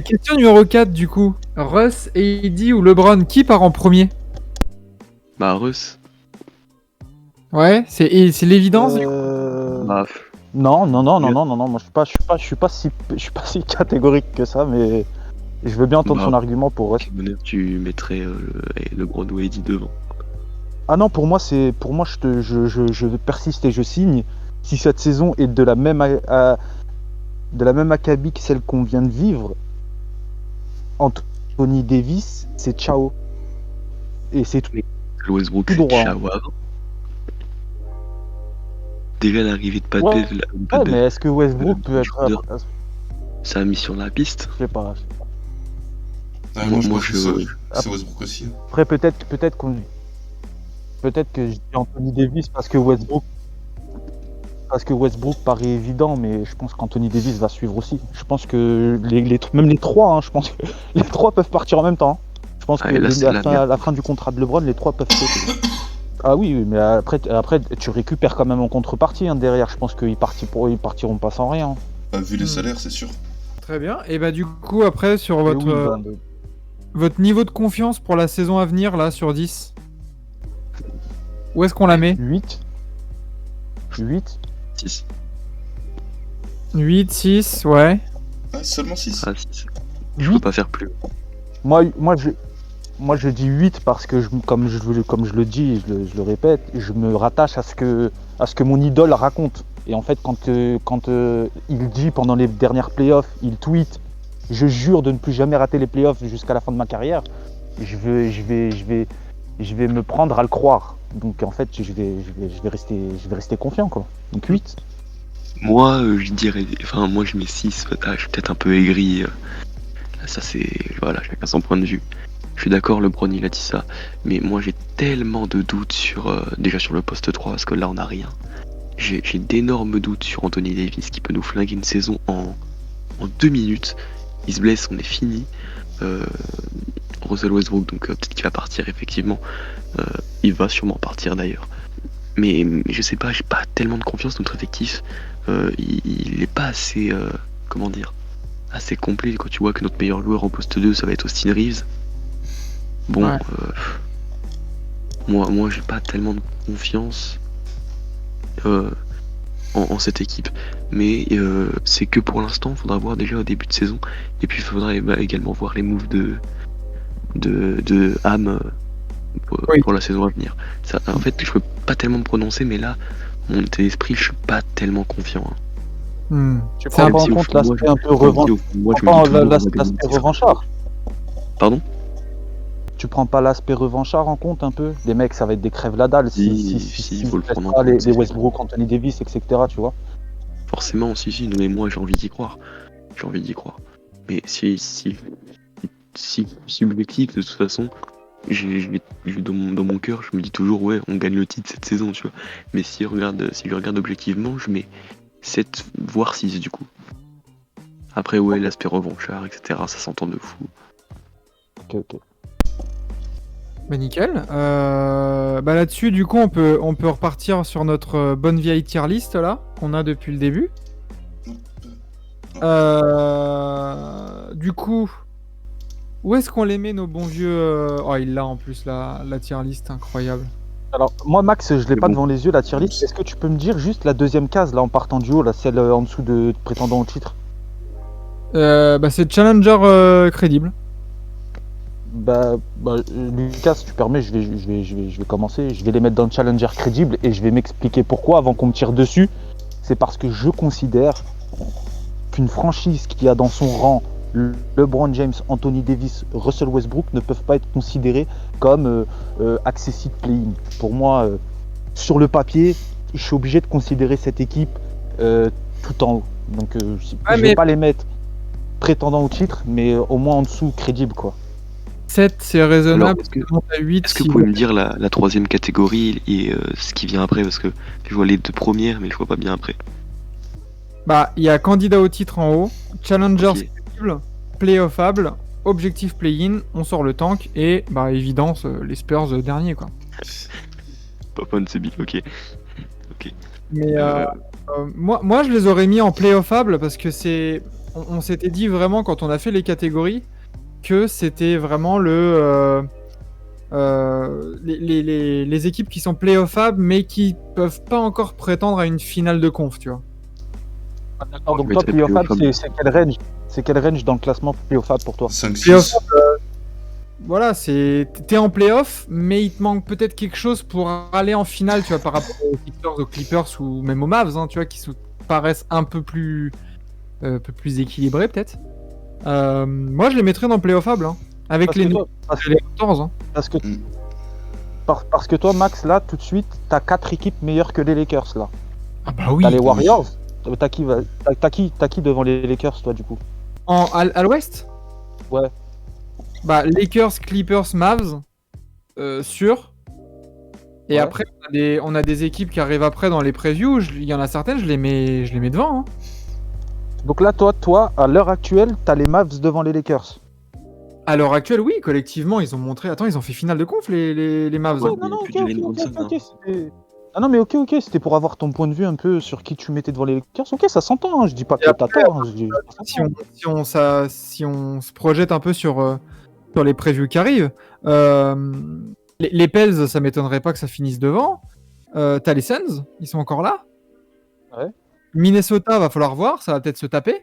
Question numéro 4, du coup. Russ, AD ou LeBron, qui part en premier? Bah, Russ, Ouais, c'est l'évidence, du coup. bah, Non, moi je suis pas si catégorique que ça, mais je veux bien entendre Bah, son argument pour Russ. quel bonheur, tu mettrais LeBron ou AD devant. Ah non, pour moi je persiste et je signe. Si cette saison est de la même acabit que celle qu'on vient de vivre, Anthony Davis, c'est ciao. Et c'est tout. Westbrook, Tout c'est droit. ciao avant. Déjà l'arrivée de Pat Ouais, Bev, Ouais, mais est-ce que Westbrook peut être. Jordan. Ça a mis sur la piste. Je sais pas. Ouais, Moi, moi, je moi, pense que c'est Westbrook aussi. Après, peut-être que je dis Anthony Davis parce que Westbrook paraît évident, mais je pense qu'Anthony Davis va suivre aussi. Je pense que même les trois, hein, je pense que les trois peuvent partir en même temps. Je pense Ah, que et là, c'est la à merde. la fin du contrat de LeBron, les trois peuvent sauter. Ah oui, mais après tu récupères quand même en contrepartie, hein, derrière. Je pense qu'ils partiront pas sans rien. Bah, vu les salaires, c'est sûr. Très bien. Et bah, du coup, après, sur Mais votre, oui, ben, votre niveau de confiance pour la saison à venir, là, sur 10, où est-ce qu'on la met? 8. 6. 8, 6, ouais. Ah, seulement 6. Ah, 6. Je peux pas faire plus. Moi, je dis 8 parce que, comme je le dis, je le répète, je me rattache à ce que mon idole raconte. Et en fait, quand il dit pendant les dernières playoffs, il tweet « Je jure de ne plus jamais rater les playoffs jusqu'à la fin de ma carrière », je vais me prendre à le croire. Donc en fait, je vais rester confiant, quoi. Donc 8. Moi, je dirais. Enfin, moi, je mets 6. Je suis peut-être un peu aigri. Ça, c'est. Voilà, chacun son point de vue. Je suis d'accord, LeBron, il a dit ça. Mais moi, j'ai tellement de doutes déjà sur le poste 3, parce que là, on n'a rien. J'ai d'énormes doutes sur Anthony Davis qui peut nous flinguer une saison en 2 minutes. Il se blesse, on est fini. Russell Westbrook, donc peut-être qu'il va partir, effectivement. Il va sûrement partir d'ailleurs. Mais je sais pas, j'ai pas tellement de confiance dans notre effectif. Il est pas assez, comment dire, assez complet. Quand tu vois que notre meilleur joueur en poste 2, ça va être Austin Reeves. Bon, Ouais. moi j'ai pas tellement de confiance en cette équipe. Mais c'est que pour l'instant, il faudra voir déjà au début de saison. Et puis il faudra également voir les moves de Ham pour la saison à venir. Ça, en fait, je peux pas tellement me prononcer, mais là, mon état d'esprit, je suis pas tellement confiant. Tu C'est prends un pas en si au compte fond, moi, l'aspect un peu Moi, je me dis toujours, l'aspect revanchard. Pardon? Tu prends pas l'aspect revanchard en compte un peu? Les mecs, ça va être des crèves la dalle Si, si faut le tu prendre en pas compte, les Westbrook, Anthony Davis, etc. Tu vois? Forcément, si, mais moi j'ai envie d'y croire. J'ai envie d'y croire. Mais si objectif, de toute façon, dans mon cœur, je me dis toujours, ouais, on gagne le titre cette saison, tu vois. Mais si je regarde objectivement, je mets 7, voire 6 du coup. Après, ouais, l'aspect revanchard, etc., ça s'entend de fou. Ok. Bah nickel. Bah là-dessus, du coup, on peut repartir sur notre bonne vieille tier list là qu'on a depuis le début. Du coup, où est-ce qu'on les met nos bons vieux Oh, il l'a en plus la tier list, incroyable. Alors, moi, Max, je l'ai Mais pas bon. devant les yeux, la tier list. Est-ce que tu peux me dire juste la deuxième case, là, en partant du haut, là, celle en dessous de prétendant au titre? Bah c'est challenger crédible. Lucas, si tu permets, je vais commencer. Je vais les mettre dans le challenger crédible et je vais m'expliquer pourquoi avant qu'on me tire dessus. C'est parce que je considère qu'une franchise qui a dans son rang LeBron James, Anthony Davis, Russell Westbrook ne peuvent pas être considérés comme accessible play-in. Pour moi, sur le papier, je suis obligé de considérer cette équipe tout en haut. Donc je vais pas les mettre prétendant au titre, mais au moins en dessous crédible quoi. 7, c'est Alors, raisonnable. est-ce que- On a 8 Est-ce que vous pouvez me dire la troisième catégorie et ce qui vient après? Parce que je vois les deux premières, mais je vois pas bien après. Bah, il y a candidat au titre en haut, challenger Ok. crédible, playoffable, objectif play-in, on sort le tank et bah évidence les Spurs dernier quoi. Papa c'est bien, ok. Mais Euh, moi je les aurais mis en playoffable parce que c'est on s'était dit vraiment quand on a fait les catégories que c'était vraiment les équipes qui sont playoffables mais qui peuvent pas encore prétendre à une finale de conf, tu vois. D'accord, donc mais toi, très playoffable, playoffable. c'est quel range? C'est quel range dans le classement playoffable pour toi? 5-6. Playoffable, voilà, t'es en playoff, mais il te manque peut-être quelque chose pour aller en finale, tu vois, par rapport aux Sixers, aux Clippers ou même aux Mavs, hein, tu vois, qui paraissent un peu plus équilibrés peut-être. Moi, je les mettrais dans playoffable, hein, avec Parce les que toi, les Raptors. Hein. Mm. parce que toi, Max, là, tout de suite, t'as 4 équipes meilleures que les Lakers, là. Ah bah oui. T'as les Warriors. T'as qui devant les Lakers, toi, du coup? À l'Ouest. Ouais. Bah Lakers, Clippers, Mavs, sûr. Et Ouais. après, on a des équipes qui arrivent après dans les previews. Il y en a certaines, je les mets devant. Hein. Donc là, toi, à l'heure actuelle, t'as les Mavs devant les Lakers. À l'heure actuelle, oui, collectivement, ils ont montré. Attends, ils ont fait finale de conf, les Mavs. Ouais, hein. non, plus de Jalen Brunson, c'était... Ah non, mais ok, c'était pour avoir ton point de vue un peu sur qui tu mettais devant les Lakers. Ok, ça s'entend, hein, je dis pas Et que après, t'as tort. Hein, je dis- ça s'entend. Si on se projette un peu sur les previews qui arrivent, les Pels, ça m'étonnerait pas que ça finisse devant. T'as les Suns, ils sont encore là. Ouais. Minnesota, va falloir voir, ça va peut-être se taper.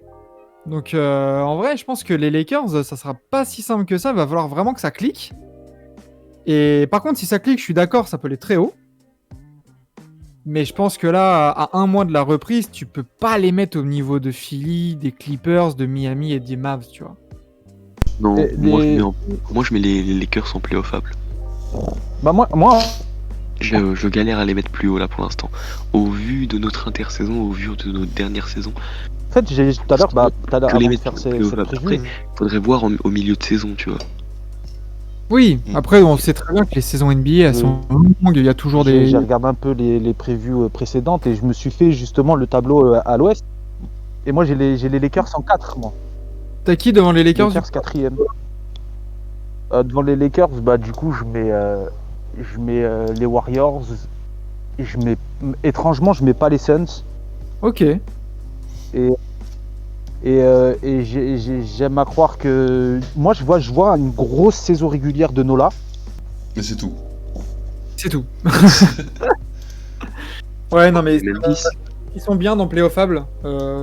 Donc en vrai, je pense que les Lakers, ça sera pas si simple que ça. Il va falloir vraiment que ça clique. Et par contre, si ça clique, je suis d'accord, ça peut aller très haut. Mais je pense que là, à un mois de la reprise, tu peux pas les mettre au niveau de Philly, des Clippers, de Miami et des Mavs, tu vois. Non, Et moi je mets les Lakers en playoffable. Bah moi, Je galère à les mettre plus haut là pour l'instant. Au vu de notre intersaison, au vu de notre dernière saison, en fait, j'ai tout à l'heure, que avant les de mettre faire plus cette haut. Après, preview, faudrait voir au milieu de saison, tu vois. Oui, après, on sait très bien que les saisons NBA, elles sont longues, il y a toujours des... j'ai regardé un peu les previews précédentes et je me suis fait justement le tableau à l'ouest. Et moi, j'ai les Lakers en 4, moi. T'as qui devant les Lakers? Lakers 4ème. Devant les Lakers, bah du coup, je mets les Warriors. Et étrangement, je mets pas les Suns. Ok. Et j'aime à croire que moi, je vois une grosse saison régulière de Nola. Mais c'est tout. C'est tout. Ouais, non, mais Même 10. ils sont bien dans Playoffable.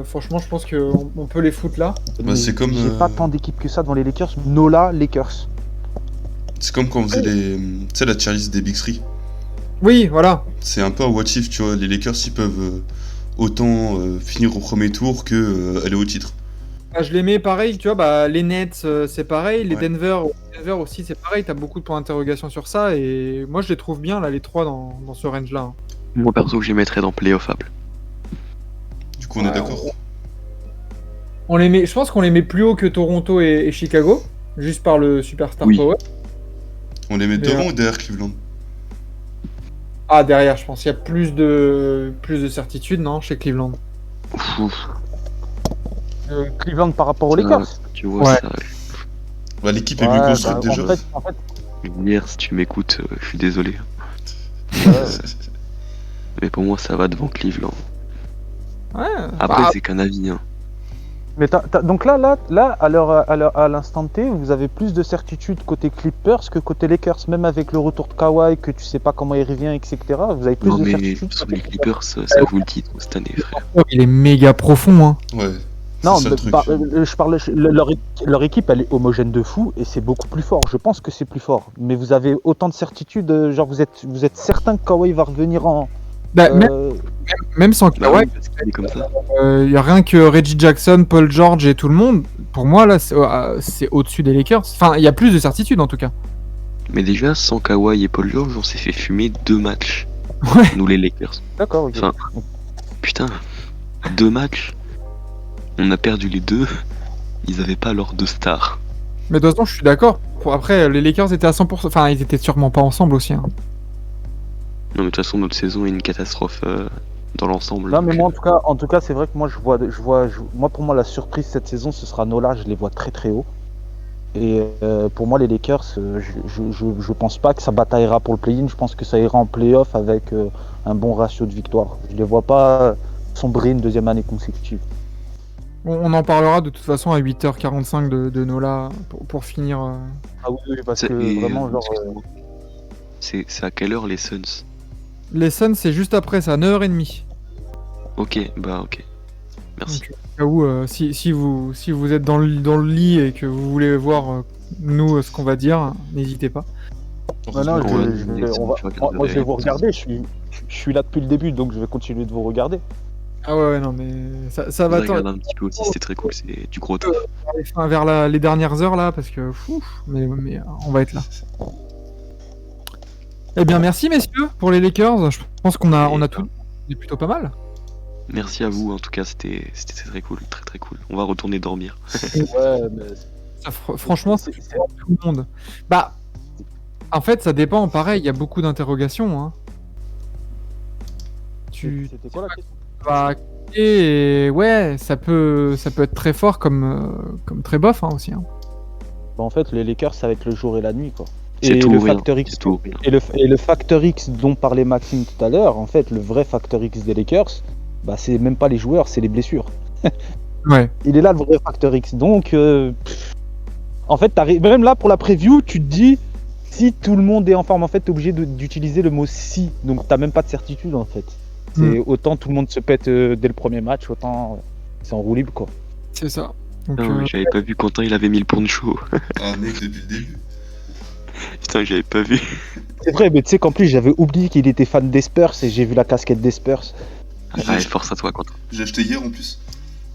Franchement, je pense qu'on peut les foutre là. Bah, c'est comme, J'ai pas tant d'équipes que ça devant les Lakers. Nola, Lakers. C'est comme quand on faisait tu sais, la tier list des Big Three. Oui, voilà. C'est un peu un what if, tu vois. Les Lakers, ils peuvent autant finir au premier tour que aller au titre. Bah, je les mets pareil, tu vois, bah, les Nets, c'est pareil. Les Ouais. Denver aussi, c'est pareil. T'as beaucoup de points d'interrogation sur ça. Et moi, je les trouve bien, là, les trois dans ce range-là. Hein. Moi perso, je les mettrais dans playoffable. Du coup, on est d'accord. Je pense qu'on les met plus haut que Toronto et Chicago, juste par le superstar Oui. power. On les met Mais, devant ou derrière Cleveland? Ah, derrière, je pense. Il y a plus de certitude, non, chez Cleveland. Ouf, Cleveland par rapport aux ça, Lakers. tu vois Ouais. ça. Bah, l'équipe est mieux construite bah, déjà. en fait, Hier, si tu m'écoutes, je suis désolé. Ouais. Mais pour moi, ça va devant Cleveland. Ouais. Après, Bah, c'est qu'un avis. Hein. Mais donc là, à l'instant T, vous avez plus de certitude côté Clippers que côté Lakers, même avec le retour de Kawhi, que tu sais pas comment il revient, etc. Vous avez plus Non, de mais certitude. sur les Clippers, ça vaut le titre cette année, frère. il est méga profond, hein. Ouais. Non, C'est ça le truc. je parle, leur équipe, elle est homogène de fou et c'est beaucoup plus fort. Je pense que c'est plus fort. Mais vous avez autant de certitude, genre vous êtes certain que Kawhi va revenir en. Bah, euh, même sans Bah Kawhi, oui, parce qu'il est comme ça. il y a rien que Reggie Jackson, Paul George et tout le monde. Pour moi, là, c'est au-dessus des Lakers. Enfin, il y a plus de certitude en tout cas. Mais déjà, sans Kawhi et Paul George, on s'est fait fumer 2 matchs. Ouais. Nous, les Lakers. D'accord, ok. Enfin, Putain, 2 matchs. On a perdu les 2. Ils avaient pas leurs 2 stars. Mais de toute façon, je suis d'accord. Après, les Lakers étaient à 100%. Enfin, ils étaient sûrement pas ensemble aussi, hein. Non, mais de toute façon, notre saison est une catastrophe dans l'ensemble. Non, mais donc, moi, en tout cas, c'est vrai que moi, moi, pour moi, la surprise cette saison, ce sera Nola. Je les vois très, très haut. Et pour moi, les Lakers, je pense pas que ça bataillera pour le play-in. Je pense que ça ira en play-off avec un bon ratio de victoire. Je les vois pas sombrer une deuxième année consécutive. On en parlera de toute façon à 8h45 de Nola pour finir. Ah oui, parce c'est- que et, vraiment, genre. excuse-moi. C'est à quelle heure les Suns? Les Suns, c'est juste après, c'est à 9h30. Ok, bah ok. Merci. Donc, au cas où, si vous êtes dans le lit et que vous voulez voir nous ce qu'on va dire, n'hésitez pas. Non, non, Ouais, moi, je vais vous regarder. Je suis là depuis le début, donc je vais continuer de vous regarder. Ah ouais, non, mais ça va regarde un petit peu aussi, c'était très cool, c'est du gros taf. vers les dernières heures là, parce que mais on va être là. Eh bien, merci messieurs pour les Lakers. Je pense qu'on a tout. C'est plutôt pas mal. Merci à vous, en tout cas, c'était très cool, très très cool. On va retourner dormir. Ouais, mais Franchement, c'est pour tout le monde. Bah, en fait, ça dépend. Pareil, il y a beaucoup d'interrogations. Hein. c'était quoi la question? Bah, et ouais, ça peut être très fort comme très bof hein, aussi. Hein. Bah, en fait, les Lakers, ça va être le jour et la nuit, quoi. C'est Et tout le ou rien, facteur X c'est tout ou rien. et le facteur X dont parlait Maxime tout à l'heure, en fait, le vrai facteur X des Lakers, bah c'est même pas les joueurs, c'est les blessures. Ouais. Il est là le vrai facteur X. Donc, en fait, même là pour la preview, tu te dis si tout le monde est en forme, en fait, t'es obligé d'utiliser le mot si. Donc, t'as même pas de certitude, en fait. C'est autant tout le monde se pète dès le premier match, autant c'est en roue libre, quoi. C'est ça. Donc, Non, mais j'avais pas vu Quentin, il avait mis le poncho. Ah, mec, depuis le début. Putain, j'avais pas vu. C'est vrai, mais tu sais qu'en plus, j'avais oublié qu'il était fan des Spurs et j'ai vu la casquette des Spurs. Ouais, force à toi, Quentin. J'ai acheté hier en plus.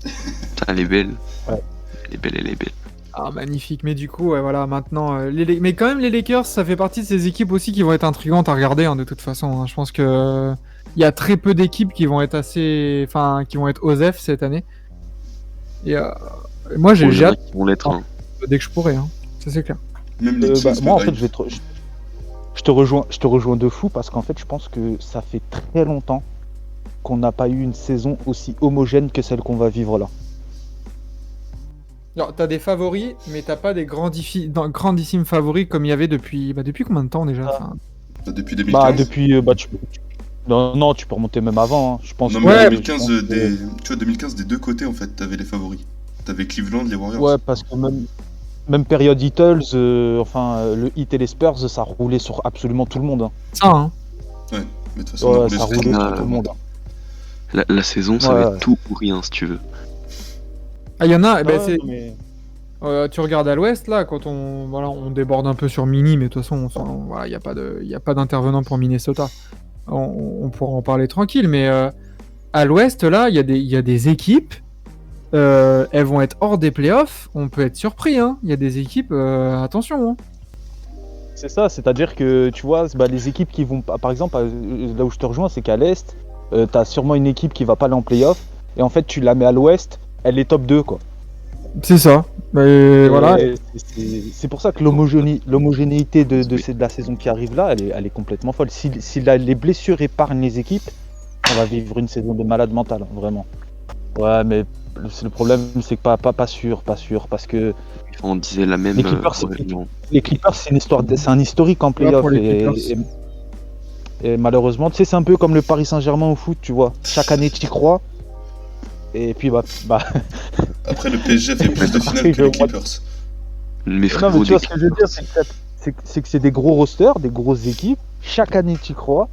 Putain, elle est belle. Ouais. Elle est belle, elle est belle. Ah, magnifique. Mais du coup, ouais, voilà, maintenant. Mais quand même, les Lakers, ça fait partie de ces équipes aussi qui vont être intrigantes à regarder, hein, de toute façon. Hein. Je pense que il y a très peu d'équipes qui vont être qui vont être OSEF cette année. Et moi, j'ai Bon, il y en a hâte qui vont l'être. Hein. dès que je pourrai. Hein. Ça, c'est clair. Même les Kings, Moi, en pareil. fait, je te rejoins de fou parce qu'en fait, je pense que ça fait très longtemps qu'on n'a pas eu une saison aussi homogène que celle qu'on va vivre là. Alors, t'as des favoris, mais t'as pas des grandissimes favoris comme il y avait depuis combien de temps déjà enfin, Bah, depuis 2015. Bah, depuis. Non, tu peux remonter même avant. Hein. Je pense Non, que- mais Ouais, 2015, je pense que- tu vois, 2015, des deux côtés, en fait, t'avais les favoris. T'avais Cleveland, les Warriors. Ouais, parce que même période Heatles, le Heat et les Spurs, ça roulait sur absolument tout le monde. Hein. ça, hein. Mais de toute façon, on a Ouais, roulé ça sur roulait tout sur tout le monde. La saison, ça Ouais, va ouais. être tout ou rien, si tu veux. Ah, il y en a, Ouais, c'est. mais- Tu regardes à l'ouest là, quand on déborde un peu sur Mini, mais de toute façon, il n'y a pas d'intervenant pour Minnesota. On pourra en parler tranquille, mais à l'ouest là, il y a des équipes, elles vont être hors des playoffs. On peut être surpris, hein. Il y a des équipes, attention. Hein. C'est ça, c'est-à-dire que tu vois, les équipes qui vont, par exemple, là où je te rejoins, c'est qu'à l'Est, t'as sûrement une équipe qui va pas aller en playoff, et en fait, tu la mets à l'Ouest, elle est top 2, quoi. C'est ça. Mais voilà. Et c'est pour ça que l'homogénéité de la saison qui arrive là, elle est complètement folle. Si les blessures épargnent les équipes, on va vivre une saison de malade mental, hein, vraiment. Ouais, mais le problème, c'est que pas sûr, parce que On disait la même. Les Clippers, non. les Clippers, c'est un historique en playoff. pour les Clippers. Et malheureusement, tu sais, c'est un peu comme le Paris Saint-Germain au foot, tu vois. Chaque année, tu y crois. Et puis, Après, le PSG fait plus de finales que les Clippers. Mais non, mais frérot, tu vois des ce que je veux dire, c'est que c'est des gros rosters, des grosses équipes. Chaque année, tu y crois.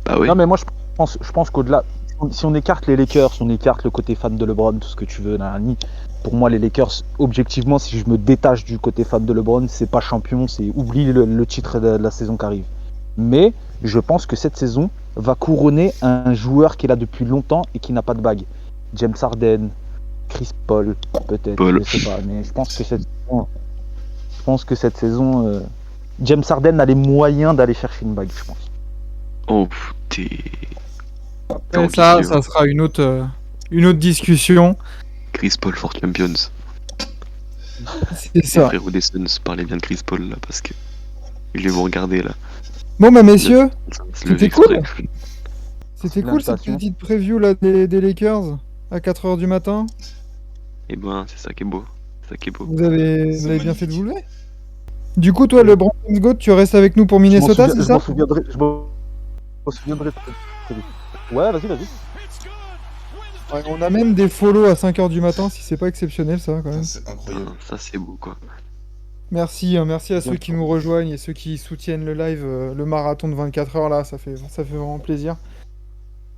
Bah ouais. Non, mais moi, je pense qu'au-delà, si on écarte les Lakers, si on écarte le côté fan de LeBron, tout ce que tu veux, nanani, pour moi, les Lakers, objectivement, si je me détache du côté fan de LeBron, c'est pas champion, c'est oublie le titre de la saison qui arrive. Mais je pense que cette saison va couronner un joueur qui est là depuis longtemps et qui n'a pas de bague. James Harden, Chris Paul, peut-être, Paul. je sais pas, mais je pense que cette saison, James Harden a les moyens d'aller chercher une bague, je pense. Oh, t'es. Après, ça sera une autre discussion. Chris Paul for Champions. C'est Les ça. frérots des Suns, parlez bien de Chris Paul là, parce que. Je vais vous regarder là. Bon, bah, messieurs, Ça va se C'était lever cool. exprès. c'était cool cette Félicitations. petite preview là des Lakers à 4h du matin. Et ben, c'est ça qui est beau. C'est ça qui est beau. Vous avez C'est bien fait de magnifique. vous lever. Du coup, toi, le Brand Goat, tu restes avec nous pour Minnesota, c'est Je ça m'en souviendrai. Je m'en souviendrai. Ouais, vas-y. Ouais, on a même des follow à 5h du matin, si c'est pas exceptionnel ça quand même. C'est incroyable. Ça, c'est beau quoi. Merci à ceux qui nous rejoignent et ceux qui soutiennent le live, le marathon de 24 heures là, ça fait vraiment plaisir.